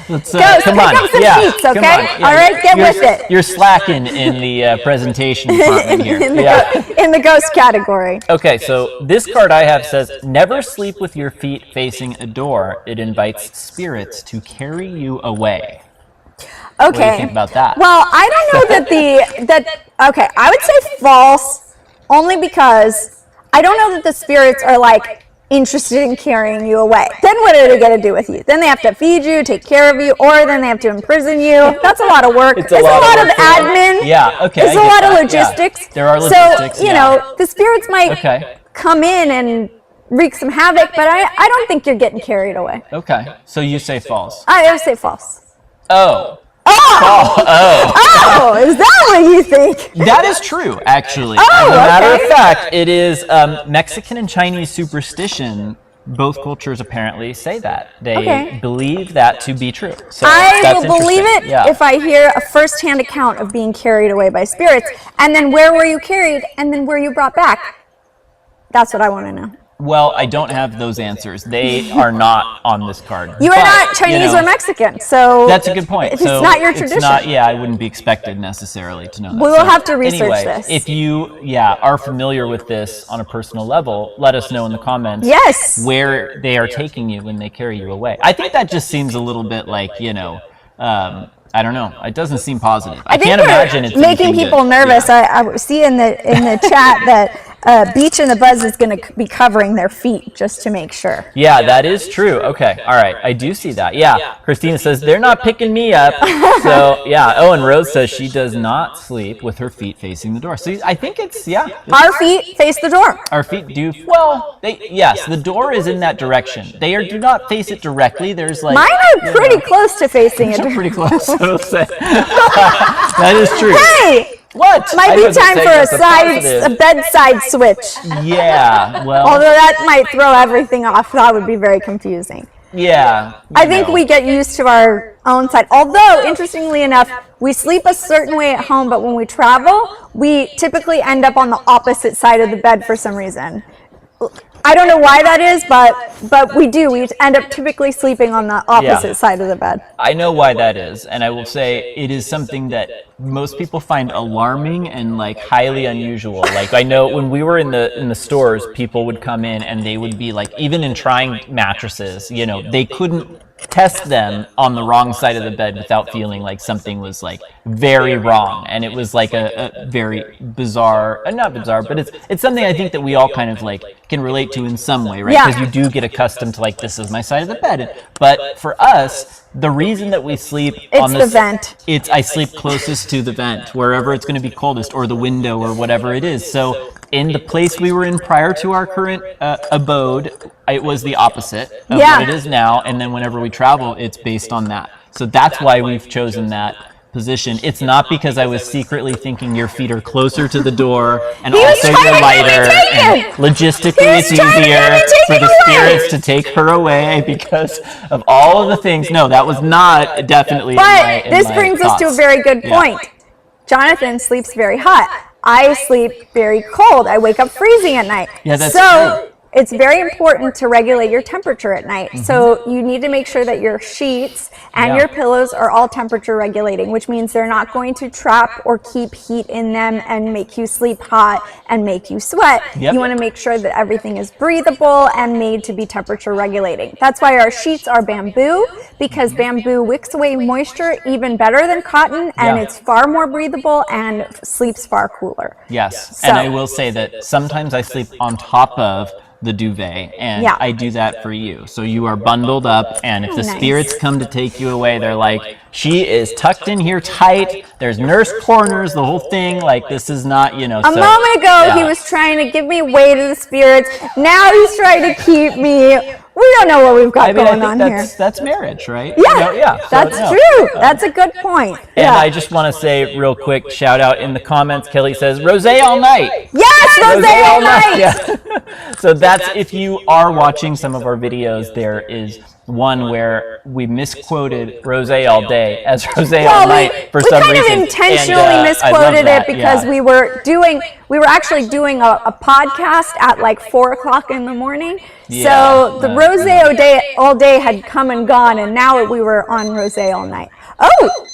Ghost, come pick on. up some Yeah, sheets, come okay? on. Yeah, All right, get with it. You're slacking in the presentation department here. in the ghost category. Okay, so this card I have says, never sleep with your feet facing a door. It invites spirits to carry you away. Okay. What do you think about that? Well, I don't know okay, I would say false, only because I don't know that the spirits are like interested in carrying you away. Then what are they going to do with you? Then they have to feed you, take care of you, or then they have to imprison you. That's a lot of work. It's a lot of admin. Yeah, okay. It's a lot of logistics. Yeah. There are logistics. So, you know, the spirits might come in and wreak some havoc, but I don't think you're getting carried away. Okay, so you say false. I would say false. Oh. Oh, is that what you think? That is true, actually. Oh, as a matter okay. of fact, it is Mexican and Chinese superstition. Both cultures apparently say that. They believe that to be true. So I that's will believe it interesting. if I hear a first-hand account of being carried away by spirits, and then where were you carried, and then where you brought back. That's what I want to know. Well, I don't have those answers. They are not on this card. You are not Chinese or Mexican, so that's a good point. It's not your tradition. I wouldn't be expected necessarily to know that. We will have to research anyway, this. If you, are familiar with this on a personal level, let us know in the comments. Yes. Where they are taking you when they carry you away. I think that just seems a little bit like, I don't know. It doesn't seem positive. I can't imagine it's making people nervous. Yeah. I see in the chat that Beach and the Buzz is going to be covering their feet just to make sure. Yeah, that is true. Okay, all right. I do see that. Yeah. Christina says, they're not picking me up. So, yeah. Oh, and Rose says she does not sleep with her feet facing the door. So I think it's, Our feet face the door. Our feet do, well, yes, the door is in that direction. They do not face it directly. There's like... Mine are pretty close to facing it. Pretty close, I will say. That is true. Hey! What? Might be time for a bedside switch. Yeah, well... Although that might throw everything off. That would be very confusing. Yeah. I think we get used to our own side. Although, interestingly enough, we sleep a certain way at home, but when we travel, we typically end up on the opposite side of the bed for some reason. I don't know why that is, but we do. We end up typically sleeping on the opposite side of the bed. I know why that is, and I will say it is something that most people find alarming and like highly unusual. Like I know when we were in the stores, people would come in and they would be like, even in trying mattresses, they couldn't test them on the wrong side of the bed without feeling like something was like very wrong, and it was like a very bizarre, not bizarre, but it's something I think that we all kind of like can relate to in some way, right? Because you do get accustomed to like, this is my side of the bed. But for us, the reason that we sleep on this, the vent. I sleep closest to the vent, wherever it's going to be coldest, or the window, or whatever it is. So in the place we were in prior to our current abode, it was the opposite of what it is now. And then whenever we travel, it's based on that. So that's why we've chosen that position. It's not because I was secretly thinking your feet are closer to the door and also you're lighter, and logistically it's easier for the spirits to take her away because of all of the things. No, that was not definitely But this brings us to a very good point. Jonathan sleeps very hot. I sleep very cold. I wake up freezing at night. Yeah, that's true. It's very important to regulate your temperature at night. Mm-hmm. So you need to make sure that your sheets and your pillows are all temperature regulating, which means they're not going to trap or keep heat in them and make you sleep hot and make you sweat. Yep. You want to make sure that everything is breathable and made to be temperature regulating. That's why our sheets are bamboo, because bamboo wicks away moisture even better than cotton, and it's far more breathable and sleeps far cooler. Yes, So, and I will say that sometimes I sleep on top of the duvet, and I do that for you. So you are bundled up, and if the spirits come to take you away, they're like, she is tucked in here tight, there's nurse corners, the whole thing, like this is not, A moment ago, he was trying to give me way to the spirits. Now he's trying to keep me We don't know what we've got going on here. here. That's marriage, right? Yeah, that's true. That's a good point. And I just want to say real quick, shout out in the comments, Kelly says, rosé all night. Yes, rosé all night. Yeah. So that's, if you are watching some of our videos, there is one where we misquoted rosé all day as rosé all night for some reason. We kind of intentionally misquoted it because we were actually doing a podcast at like 4 o'clock in the morning. So the rosé all day had come and gone, and now we were on rosé all night. Oh!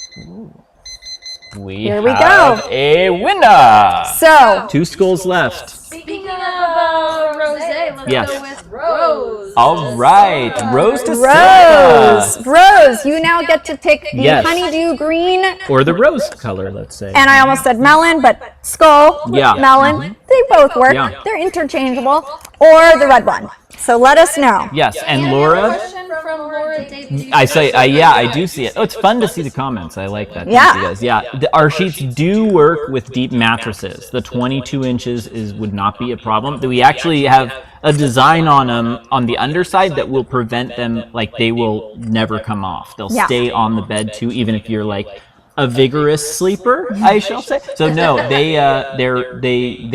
Here we go. A winner. So 2 skulls left. Speaking of rosé, let's go with Rose. All right, Rose to Silva. Rose, you now get to pick the honeydew green. Or the rose color, let's say. And I almost said melon, but skull, melon, they both work. Yeah. They're interchangeable. Or the red one. So let us know. Yes, and Laura. From Laura, I do see it. Oh, it's fun to see the comments. I like that. Yeah. Thank you guys. Yeah, our sheets do work with deep mattresses. The 22 inches would not be a problem. We actually have a design on them on the underside that will prevent them, like they will never come off. They'll stay on the bed too, even if you're like a vigorous sleeper, I shall say. So no, they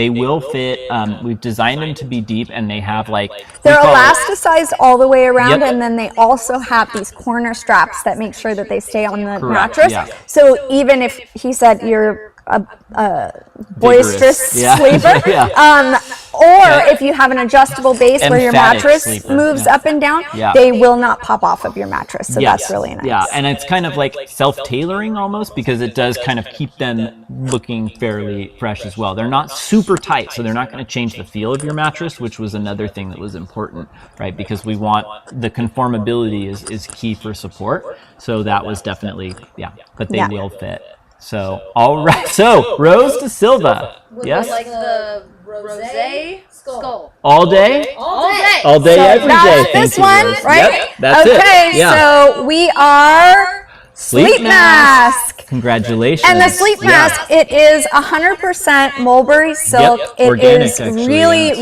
will fit. We've designed them to be deep, and they have like they're elasticized all the way around, and then they also have these corner straps that make sure that they stay on the mattress. Yeah. So even if he said you're a boisterous sleeper, or if you have an adjustable base where your mattress moves up and down, they will not pop off of your mattress. So that's really nice. Yeah, and it's kind of like self-tailoring almost, because it does kind of keep them looking fairly fresh as well. They're not super tight, so they're not going to change the feel of your mattress, which was another thing that was important, right? Because we want the conformability is key for support. So that was definitely, but they will fit. So, all right. So, Rose to Silva. Yes? Like the rosé skull. All day? All day. All day, every day. This one, right? Yep, that's it. Okay, so we are Sleep Mask. Congratulations. And the Sleep Mask, it is 100% mulberry silk. It organic, is actually.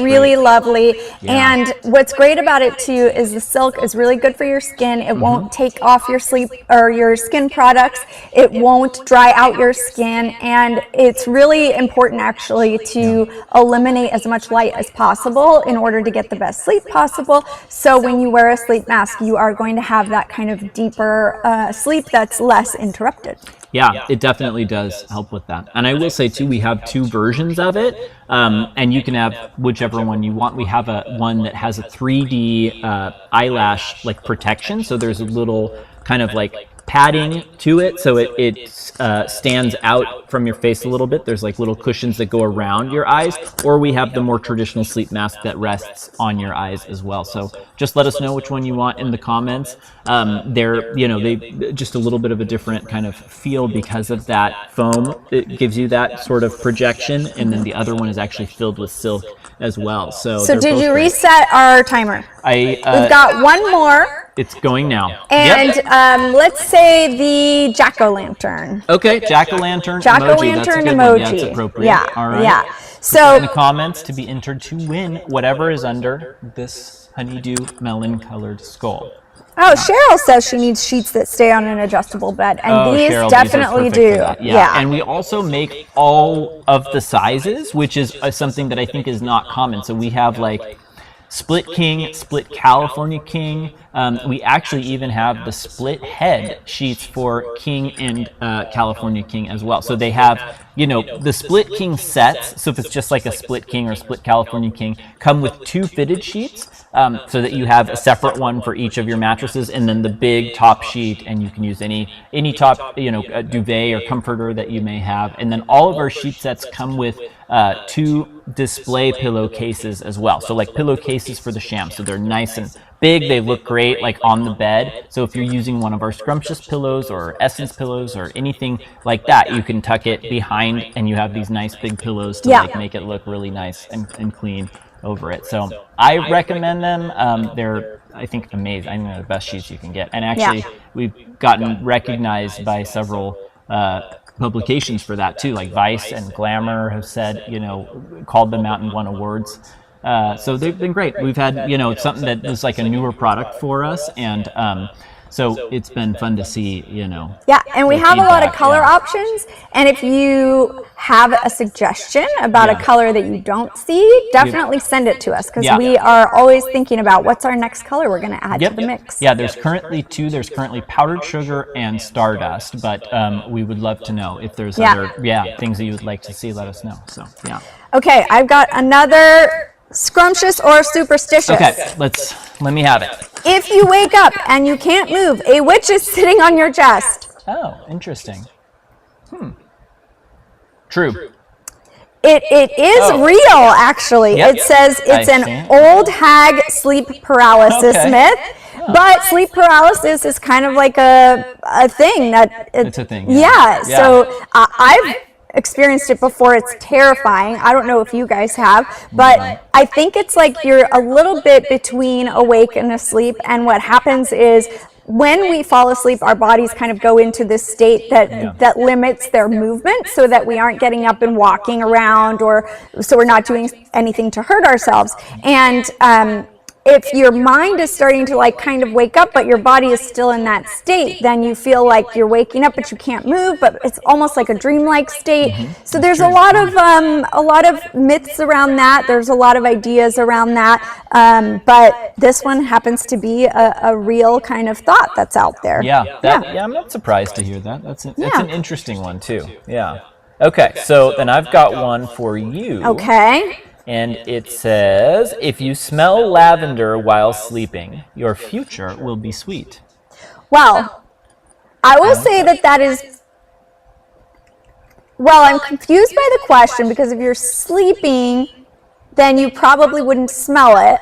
really lovely. And what's great about it too is the silk is really good for your skin. It won't take off your sleep or your skin products. It won't dry out your skin, and it's really important actually to eliminate as much light as possible in order to get the best sleep possible. So when you wear a sleep mask, you are going to have that kind of deeper sleep that's less interrupted. Yeah, it definitely does help with that. And I will say too, we have 2 versions of it, and you can have whichever one you want. We have one that has a 3D eyelash like protection, so there's a little kind of like padding to it, so it stands out from your face a little bit. There's like little cushions that go around your eyes, or we have the more traditional sleep mask that rests on your eyes as well. So just let us know which one you want in the comments. They're, they just a little bit of a different kind of feel because of that foam. It gives you that sort of projection, and then the other one is actually filled with silk as well. So did you reset our timer? We've got one more. It's going now. And let's say the jack-o'-lantern. Okay, jack-o'-lantern emoji. Jack-o'-lantern emoji. Yeah, that's appropriate. Yeah, all right. yeah. So in the comments to be entered to win whatever is under this honeydew melon-colored skull. Oh, Cheryl says she needs sheets that stay on an adjustable bed, and these Cheryl, definitely these do. Yeah, and we also make all of the sizes, which is something that I think is not common. So we have like split king, split California king. We actually even have the split head sheets for king and California king as well. So they have, the split king sets. So if it's just like a split king or split California king, come with 2 fitted sheets, so that you have a separate one for each of your mattresses, and then the big top sheet, and you can use any top, duvet or comforter that you may have. And then all of our sheet sets come with 2 display pillowcases as well. So like pillowcases for the sham. So they're nice and big. They look great like on the bed. So if you're using one of our scrumptious pillows or essence pillows or anything like that, you can tuck it behind, and you have these nice big pillows to like make it look really nice and clean over it. So I recommend them. They're, I think, amazing. I think they're the best sheets you can get. And actually, we've gotten recognized by several publications for that too. Like Vice and Glamour have said, called them out and won awards So they've been great. We've had, it's something that was like a newer product for us, and so it's been fun to see, Yeah, and we have a lot of color options, and if you have a suggestion about a color that you don't see, definitely send it to us, because we are always thinking about what's our next color we're going to add to the mix. Yeah, there's currently 2. There's currently powdered sugar and stardust, but we would love to know if there's other things that you would like to see. Let us know. So Okay, I've got another scrumptious or superstitious. Okay, let me have it. If you wake up and you can't move, a witch is sitting on your chest. Oh, interesting. True. It is real, actually. Yep. It says it's an old hag sleep paralysis myth. But sleep paralysis is kind of like a thing that it's a thing. Yeah. So I've experienced it before. It's terrifying. I don't know if you guys have, but I think it's like you're a little bit between awake and asleep, and what happens is when we fall asleep, our bodies kind of go into this state that limits their movement, so that we aren't getting up and walking around, or so we're not doing anything to hurt ourselves. And if your mind is starting to like kind of wake up, but your body is still in that state, then you feel like you're waking up, but you can't move, but it's almost like a dreamlike state. So there's a lot of myths around that. There's a lot of ideas around that. But this one happens to be a real kind of thought that's out there. Yeah, I'm not surprised to hear that. That's an interesting one too. Yeah. Okay, so then I've got one for you. Okay. And it says, if you smell lavender while sleeping, your future will be sweet. Well, I will say that is... Well, I'm confused by the question, because if you're sleeping, then you probably wouldn't smell it.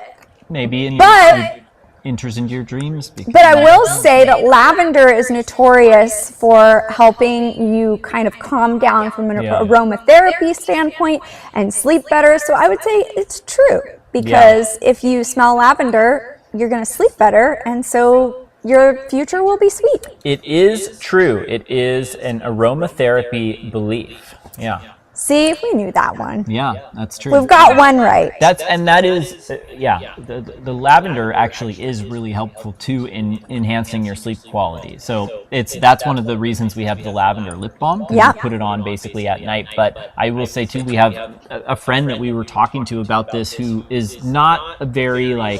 Maybe, and it enters into your dreams. But I will say that lavender is notorious for helping you kind of calm down from an aromatherapy standpoint and sleep better. So I would say it's true, because if you smell lavender, you're going to sleep better, and so your future will be sweet. It is true. It is an aromatherapy belief. Yeah. See, we knew that one. Yeah, that's true. We've got one right. That is the lavender actually is really helpful too in enhancing your sleep quality. So that's one of the reasons we have the lavender lip balm, because we put it on basically at night. But I will say too, we have a friend that we were talking to about this who is not a very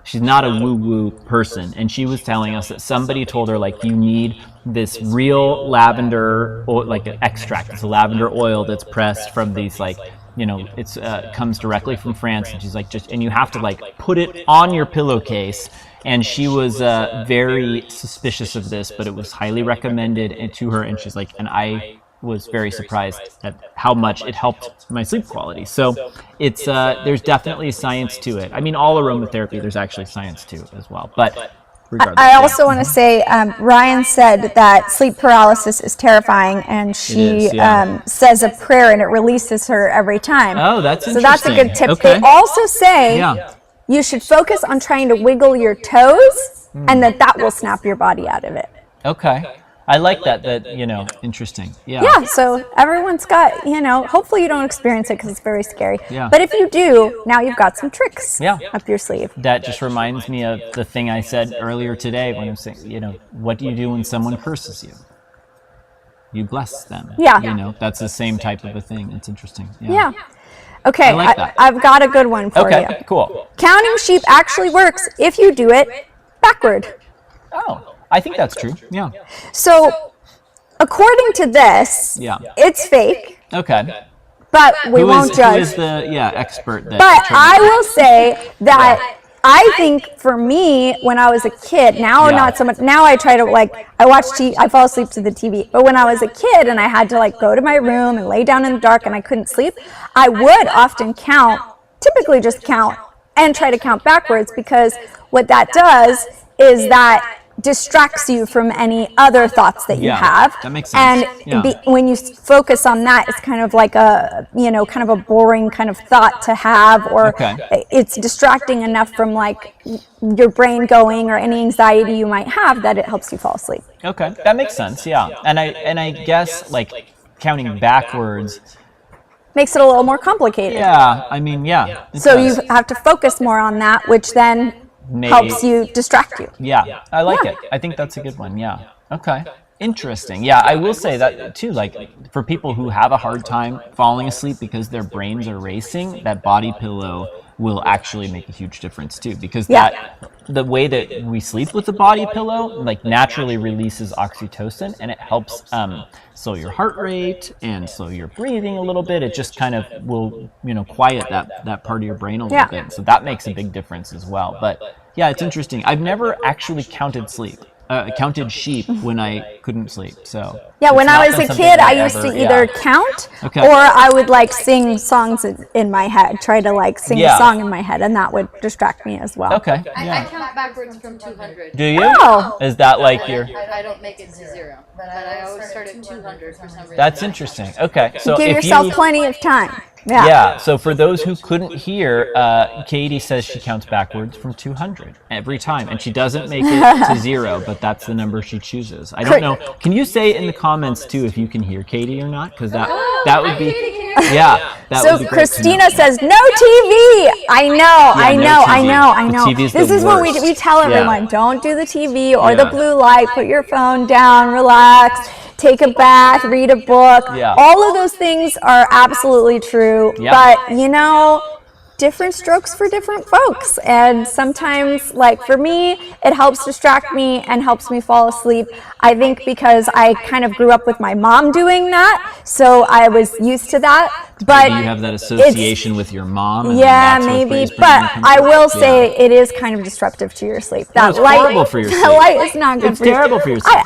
she's not a woo-woo person, and she was telling us that somebody told her you need this real lavender extract. It's a lavender oil that's pressed from these it's comes directly from France, and she's and you have to put it on your pillowcase. And she was very suspicious of this, but it was highly recommended to her, and she's and I was very surprised at how much it helped my sleep quality. So it's there's definitely science to it. I mean, all aromatherapy, there's actually science to it as well. But regardless, I also want to say, Ryan said that sleep paralysis is terrifying, and she says a prayer and it releases her every time. Oh, that's interesting. So that's a good tip. Okay. They also say you should focus on trying to wiggle your toes, and that will snap your body out of it. Okay. I like that, interesting. Yeah, so everyone's got, hopefully you don't experience it because it's very scary. Yeah. But if you do, now you've got some tricks up your sleeve. That just reminds me of the thing I said earlier today when I'm saying, what do you do when someone curses you? You bless them. Yeah. That's the same type of a thing. It's interesting. Yeah. Okay, I like that. I've got a good one for you. Okay, cool. Counting sheep actually works if you do it backward. Oh, I think that's true. Yeah. So, according to this, it's fake. Okay. But we won't judge. Who is the expert? But I will say that I think for me, when I was a kid, now not so much. Now I try to I watch TV. I fall asleep to the TV. But when I was a kid and I had to go to my room and lay down in the dark and I couldn't sleep, I would often typically just count and try to count backwards, because what that does is that distracts you from any other thoughts that you have. That makes sense. And when you focus on that, it's kind of like a, kind of a boring kind of thought to have, or it's distracting enough from your brain going or any anxiety you might have that it helps you fall asleep. Okay, that makes sense. Yeah. And I guess counting backwards, makes it a little more complicated. Yeah, I mean, yeah. So you have to focus more on that, which then helps you distract you. Yeah, I like it. I think that's a good one. Yeah. Okay. Interesting. Yeah, I will say that too. Like for people who have a hard time falling asleep because their brains are racing, that body pillow will actually make a huge difference too, because the way that we sleep with the body pillow like naturally releases oxytocin, and it helps slow your heart rate and slow your breathing a little bit. It just kind of will, quiet that part of your brain a little bit. So that makes a big difference as well. But yeah, it's interesting. I've never actually counted sheep when I couldn't sleep. So yeah, when I was a kid, I used to either count or I would like sing songs in my head, try to like sing a song in my head, and that would distract me as well. Okay. I count backwards from 200. Do you? Oh. Is that like your? I don't make it to 0, but I always start at 200 for some reason. That's interesting. Okay, so give yourself plenty of time. Yeah, so for those who couldn't hear, Katie says she counts backwards from 200 every time, and she doesn't make it to 0, but that's the number she chooses. I don't know. Can you say in the comments too if you can hear Katie or not? Because that would be, that so would be great. Christina says no TV. I know. TV's this the is worst. what we tell everyone. Don't do the TV or the blue light. Put your phone down, relax. Take a bath, read a book. All of those things are absolutely true. But, different strokes for different folks. And sometimes, like for me, it helps distract me and helps me fall asleep. I think because I kind of grew up with my mom doing that, so I was used to that. But maybe you have that association with your mom. Yeah, maybe. But I will say it is kind of disruptive to your sleep. That horrible for your sleep. That light is not good it's for you. It's terrible for your sleep.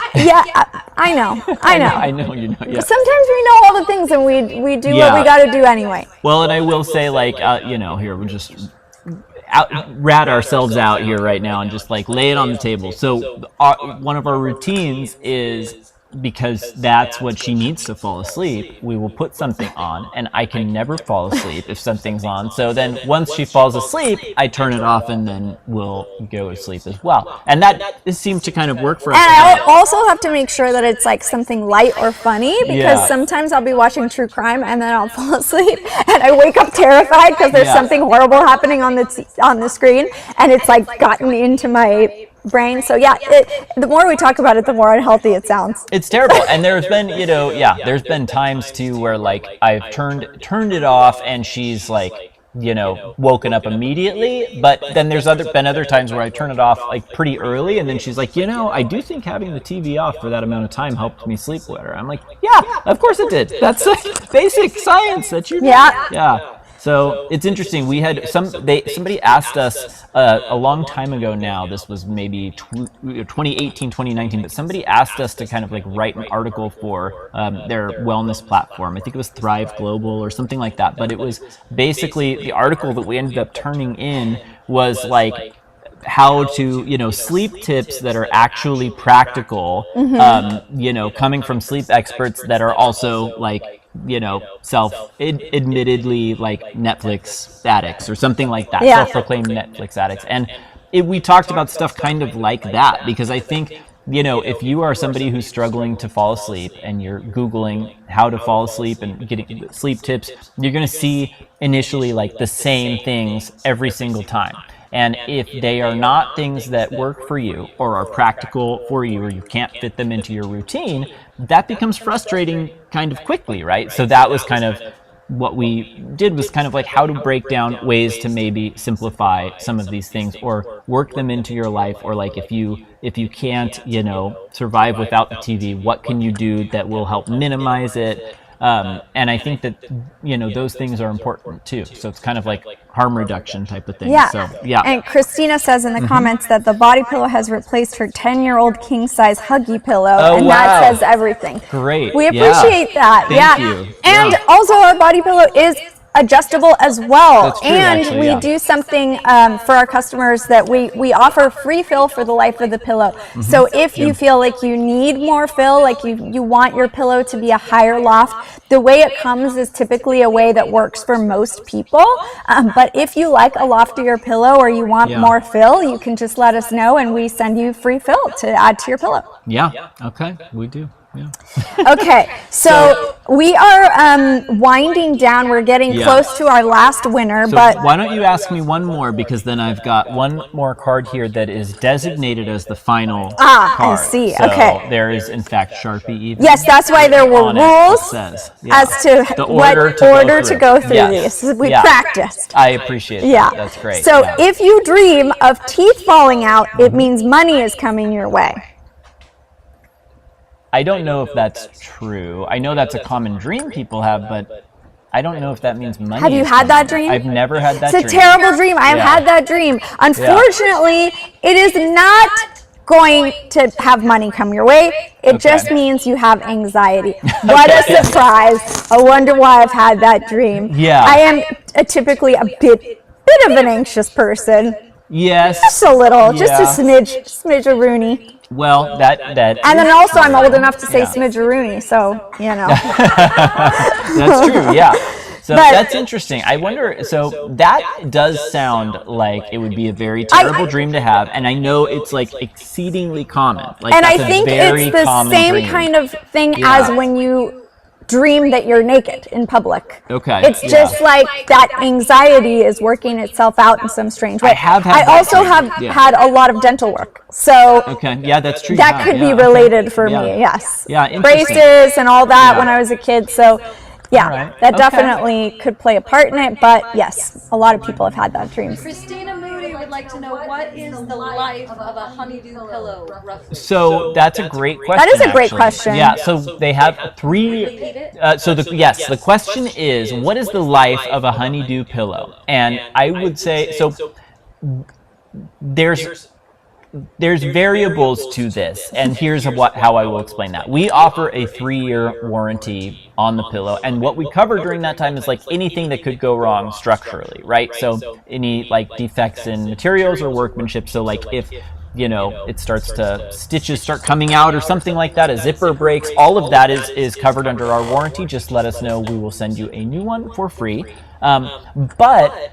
I know. I know, you know. Yeah. Sometimes we know all the things and we do what we got to do anyway. Well, and I will say, like, here, we'll just rat ourselves out here right now and just, like, lay it on the table. So one of our routines is, because that's what she needs to fall asleep, we will put something on, and I can never fall asleep if something's on. So then once she falls asleep, I turn it off, and then we'll go to sleep as well. And that seems to kind of work for us. And I also have to make sure that it's like something light or funny, because sometimes I'll be watching true crime and then I'll fall asleep and I wake up terrified because there's something horrible happening on the screen, and it's like gotten into my brain. So the more we talk about it, the more unhealthy it sounds. It's terrible. And there's been, there's been times too where like I've turned it off and she's like, woken up immediately. But then there's been other times where I turn it off like pretty early, and then she's like, I do think having the TV off for that amount of time helped me sleep better. I'm like, yeah, of course it did. That's like basic science that you know. Yeah. So it's interesting. We had somebody asked us a long time ago now, this was maybe 2018, 2019, but somebody asked us to kind of like write an article for their wellness platform. I think it was Thrive Global or something like that. But it was basically the article that we ended up turning in was like how to, sleep tips that are actually practical, coming from sleep experts that are also like, admittedly like Netflix addicts or something like that, self-proclaimed Netflix addicts. And we talked about stuff kind of like that, because I think, if you are somebody who's struggling to fall asleep and you're Googling how to fall asleep and getting sleep tips, you're going to see initially like the same things every single time. And if they are not things that work for you or are practical for you, or you can't fit them into your routine, that becomes frustrating kind of quickly, right? So that was kind of what we did, was kind of like how to break down ways to maybe simplify some of these things or work them into your life. Or like if you can't, survive without the TV, what can you do that will help minimize it? And I think that, those things are important too. So it's kind of like harm reduction type of thing. Yeah. So, And Christina says in the comments that the body pillow has replaced her 10-year-old king-size Huggy pillow. And that says everything. Great. We appreciate that. Thank you. And also our body pillow is adjustable as well. That's true, and actually, we do something for our customers that we offer free fill for the life of the pillow. So if you feel like you need more fill, like you want your pillow to be a higher loft, the way it comes is typically a way that works for most people. But if you like a loftier pillow or you want more fill, you can just let us know and we send you free fill to add to your pillow. Yeah. Okay. We do. Okay, so we are winding down. We're getting close to our last winner, so but why don't you ask me one more, because then I've got one more card here that is designated as the final card. I see. So okay. there is, in fact, Sharpie even. Yes, that's why there were on it rules says, as to the what order to go through Yes. these. We Yeah. practiced. I appreciate that. Yeah. That's great. So yeah. if you dream of teeth falling out, it means money is coming your way. I don't know if that's true. I know that's a common dream people have, but I don't know if that means money. Have you is had coming. that dream? I've never had that dream. It's a terrible dream. I've Yeah. had that dream. Unfortunately, it is not going to have money come your way. It just means you have anxiety. What a surprise. I wonder why I've had that dream. Yeah. I am typically a bit of an anxious person. Yes. Just a little, just a Yeah. smidge of Rooney. Well, that. And then also I'm old enough to say smidge of Rooney, so, you know. That's true, yeah. So But- that's interesting. I wonder, so that does sound like it would be a very terrible dream to have, and I know it's like exceedingly common. Like, And I that's a think very it's the common same dream. kind of thing Yeah. as when you dream that you're naked in public. Okay, It's yeah. just like that anxiety is working itself out in some strange way. I have had I that also dream, have yeah. had a lot of dental work. So Okay, yeah, that's true. that yeah, could yeah, be okay. related for Yeah. me, yes. Yeah, interesting. Braces and all that Yeah. when I was a kid. So yeah, All right, that okay. definitely could play a part in it. But yes, a lot of people have had that dream. Christina Moody would like to know, what is the life of a honeydew pillow, roughly? So that's a great question. That is a great actually. question. Yeah. So they have three. The question is, what is the life of a honeydew pillow? And I would say so. There's variables to this, and here's how I will explain that. We offer a 3-year warranty on the pillow, and what we cover during that time is like anything that could go wrong structurally, right? So any like defects in materials or workmanship. So like if it starts to, stitches start coming out or something like that, a zipper breaks, all of that is covered under our warranty. Just let us know. We will send you a new one for free. But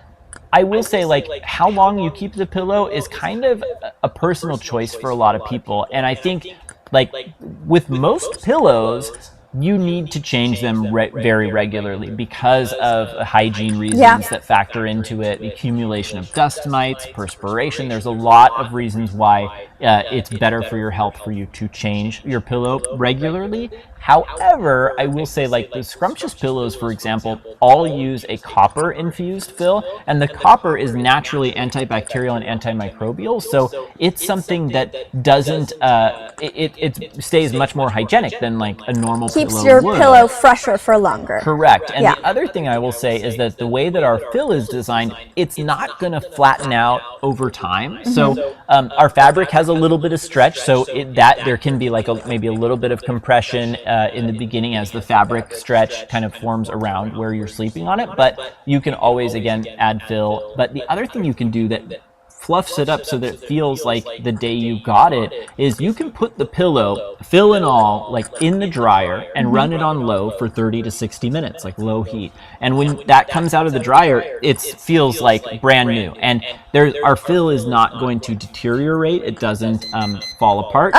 I will say, like, how long you keep the pillow is kind of a personal choice for a lot of people. And I think, like, with most pillows, you need to change them very regularly because of hygiene reasons that factor into it, the accumulation of dust mites, perspiration. There's a lot of reasons why it's better for your health for you to change your pillow regularly. However, I will say, like, the scrumptious pillows, for example, all use a copper infused fill, and the copper is naturally antibacterial and antimicrobial, so it's something that doesn't it stays much more hygienic than like a normal Keeps pillow your would. pillow fresher for longer. Correct. And Yeah. the other thing I will say is that the way that our fill is designed, it's not going to flatten out over time. So our fabric has a little bit of stretch, so there can be like maybe a little bit of compression in the beginning as the fabric stretch kind of forms around where you're sleeping on it. But you can always, again, add fill. But the other thing you can do that fluffs it up so that it feels like the day you got it is you can put the pillow, fill and all, like in the dryer and run it on low for 30 to 60 minutes, like low heat. And when that comes out of the dryer, it feels like brand new. And our fill is not going to deteriorate. It doesn't fall apart.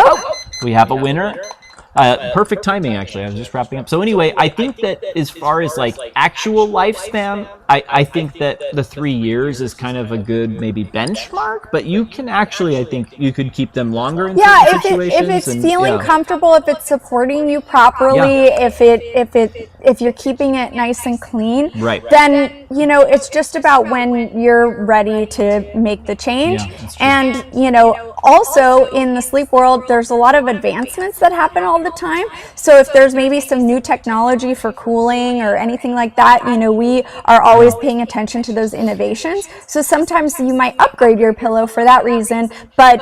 We have a winner. Perfect timing, actually. I was just wrapping up. So anyway, I think that as far as like actual lifespan, I think that the 3 years is kind of a good maybe benchmark, but you can actually, I think you could keep them longer in certain situations. If it's feeling comfortable, if it's supporting you properly, if you're keeping it nice and clean, right, then it's just about when you're ready to make the change. And also in the sleep world, there's a lot of advancements that happen all the time. So if there's maybe some new technology for cooling or anything like that, we are always paying attention to those innovations. So sometimes you might upgrade your pillow for that reason, but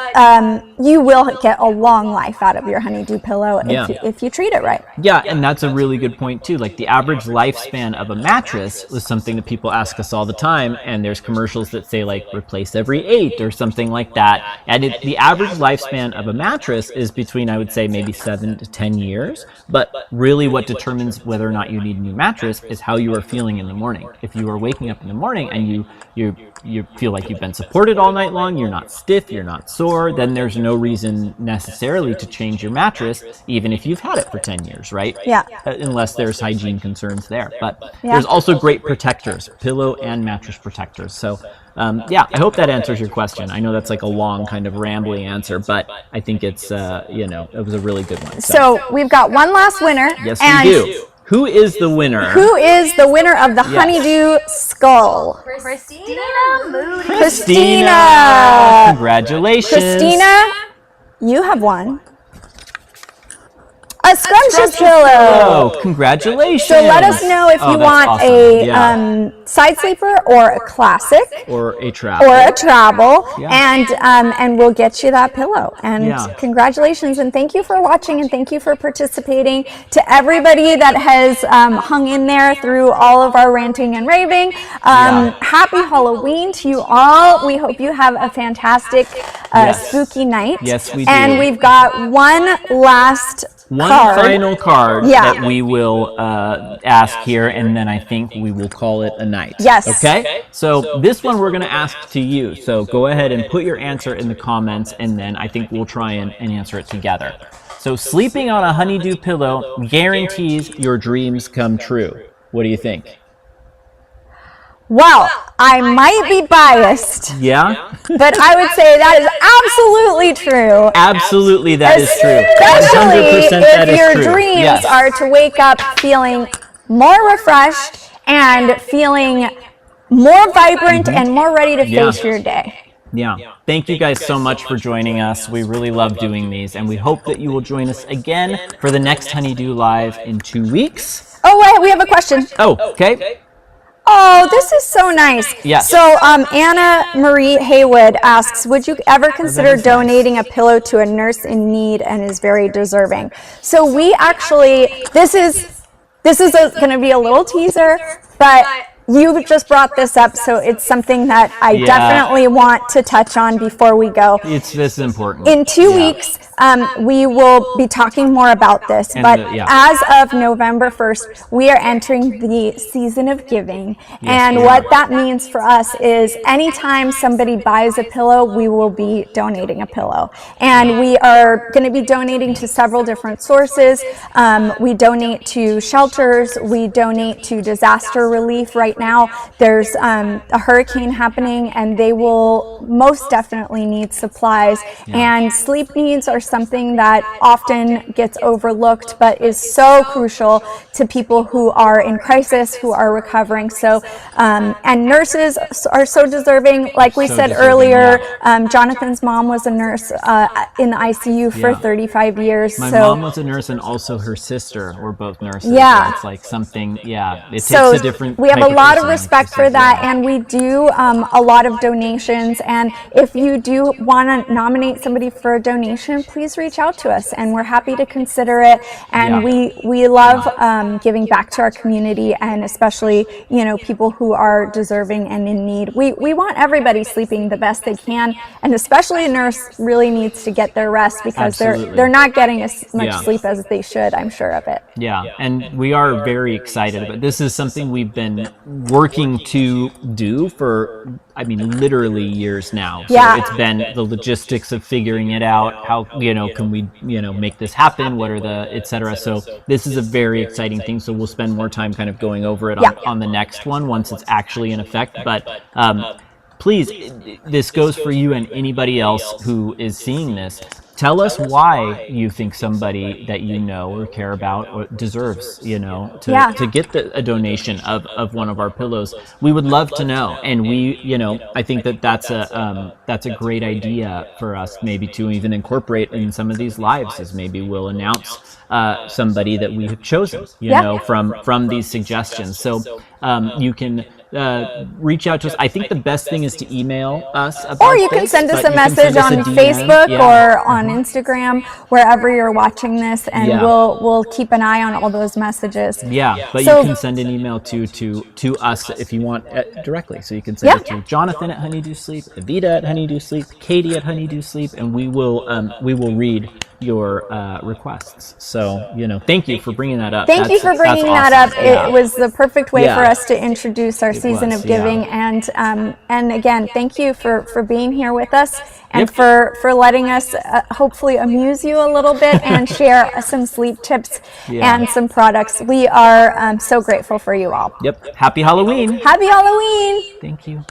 you will get a long life out of your honeydew pillow if you treat it right. Yeah, and that's a really good point too. Like the average lifespan of a mattress was something that people ask us all the time, and there's commercials that say like replace every 8 or something like that. And the average lifespan of a mattress is between, I would say, maybe 7 to 10 years. But really what determines whether or not you need a new mattress is how you are feeling in the morning. If you are waking up in the morning and you feel like you've been supported all night long, you're not stiff, you're not sore, then there's no reason necessarily to change your mattress, even if you've had it for 10 years, right? Yeah. Unless there's hygiene concerns there. But there's also great protectors, pillow and mattress protectors. So yeah, I hope that answers your question. I know that's like a long kind of rambling answer, but I think it's, it was a really good one. So we've got one last winner. Yes, we do. Who is the winner? Who is the winner of the Honeydew Skull? Christina Moody. Christina! Congratulations. Christina, you have won a scrumptious pillow. Oh, congratulations. So let us know if you want awesome. a side sleeper or a classic. Or a travel. And we'll get you that pillow. And congratulations, and thank you for watching, and thank you for participating. To everybody that has hung in there through all of our ranting and raving, happy Halloween to you all. We hope you have a fantastic spooky night. Yes, we do. And we've got one last final card that we will ask here, and then I think we will call it a night. Yes. Okay? So this one we're going to ask to you. So go ahead and put your answer in the comments, and then I think we'll try and answer it together. So sleeping on a honeydew pillow guarantees your dreams come true. What do you think? Well, I might be biased. Yeah? But I would say that is absolutely true. Absolutely, that is true. Especially 100% if your dreams are to wake up feeling more refreshed and feeling more vibrant and more ready to face your day. Yeah. Thank you guys so much for joining us. We really love doing these, and we hope that you will join us again for the next Honeydew Live in 2 weeks. Oh, wait, we have a question. Oh, okay. Oh, this is so nice. Yes. So Anna Marie Haywood asks, would you ever consider donating a pillow to a nurse in need and is very deserving? So we actually, this is going to be a little teaser, but you just brought this up, so it's something that I definitely want to touch on before we go. This is important. In 2 weeks, we will be talking more about this, but as of November 1st, we are entering the season of giving, and what that means for us is anytime somebody buys a pillow, we will be donating a pillow, and we are going to be donating to several different sources. We donate to shelters, we donate to disaster relief. Right now there's a hurricane happening, and they will most definitely need supplies, and sleep needs are something that often gets overlooked but is so crucial to people who are in crisis, who are recovering. So and nurses are so deserving. Like we said earlier, Jonathan's mom was a nurse in the ICU for 35 years. My mom was a nurse, and also her sister were both nurses. Yeah. So it's like something, it takes a different we have a type lot of person respect for that, and we do a lot of donations, and if you do want to nominate somebody for a donation, please reach out to us, and we're happy to consider it. And we love giving back to our community, and especially people who are deserving and in need. We want everybody sleeping the best they can, and especially a nurse really needs to get their rest, because they're not getting as much sleep as they should. I'm sure of it. And we are very excited about this. Is something we've been working to do for literally years now. So it's been the logistics of figuring it out. How can we make this happen? What are the etc. So this is a very exciting thing. So we'll spend more time kind of going over it on the next one once it's actually in effect. But please, this goes for you and anybody else who is seeing this. Tell us why you think somebody that you know or care about or deserves, to get a donation of one of our pillows. We would love to know, and I think that's a great idea for us maybe to even incorporate in some of these lives. Is maybe we'll announce somebody that we have chosen, from these suggestions. So you can reach out to us. I think the best thing is to email us about or you can send us a message on Facebook or on Instagram, wherever you're watching this, and we'll keep an eye on all those messages. But you can send an email to us if you want directly. So you can send it to Jonathan at Honeydew Sleep, Evita at Honeydew Sleep, Katie at Honeydew Sleep, and we will read your requests. So, thank you for bringing that up. Thank you for bringing that up. Yeah. It was the perfect way Yeah. for us to introduce our season was, of giving. yeah. And again, thank you for being here with us and Yep. for letting us hopefully amuse you a little bit and share some sleep tips Yeah. and some products. We are so grateful for you all. Yep. Happy Halloween. Happy Halloween! Thank you.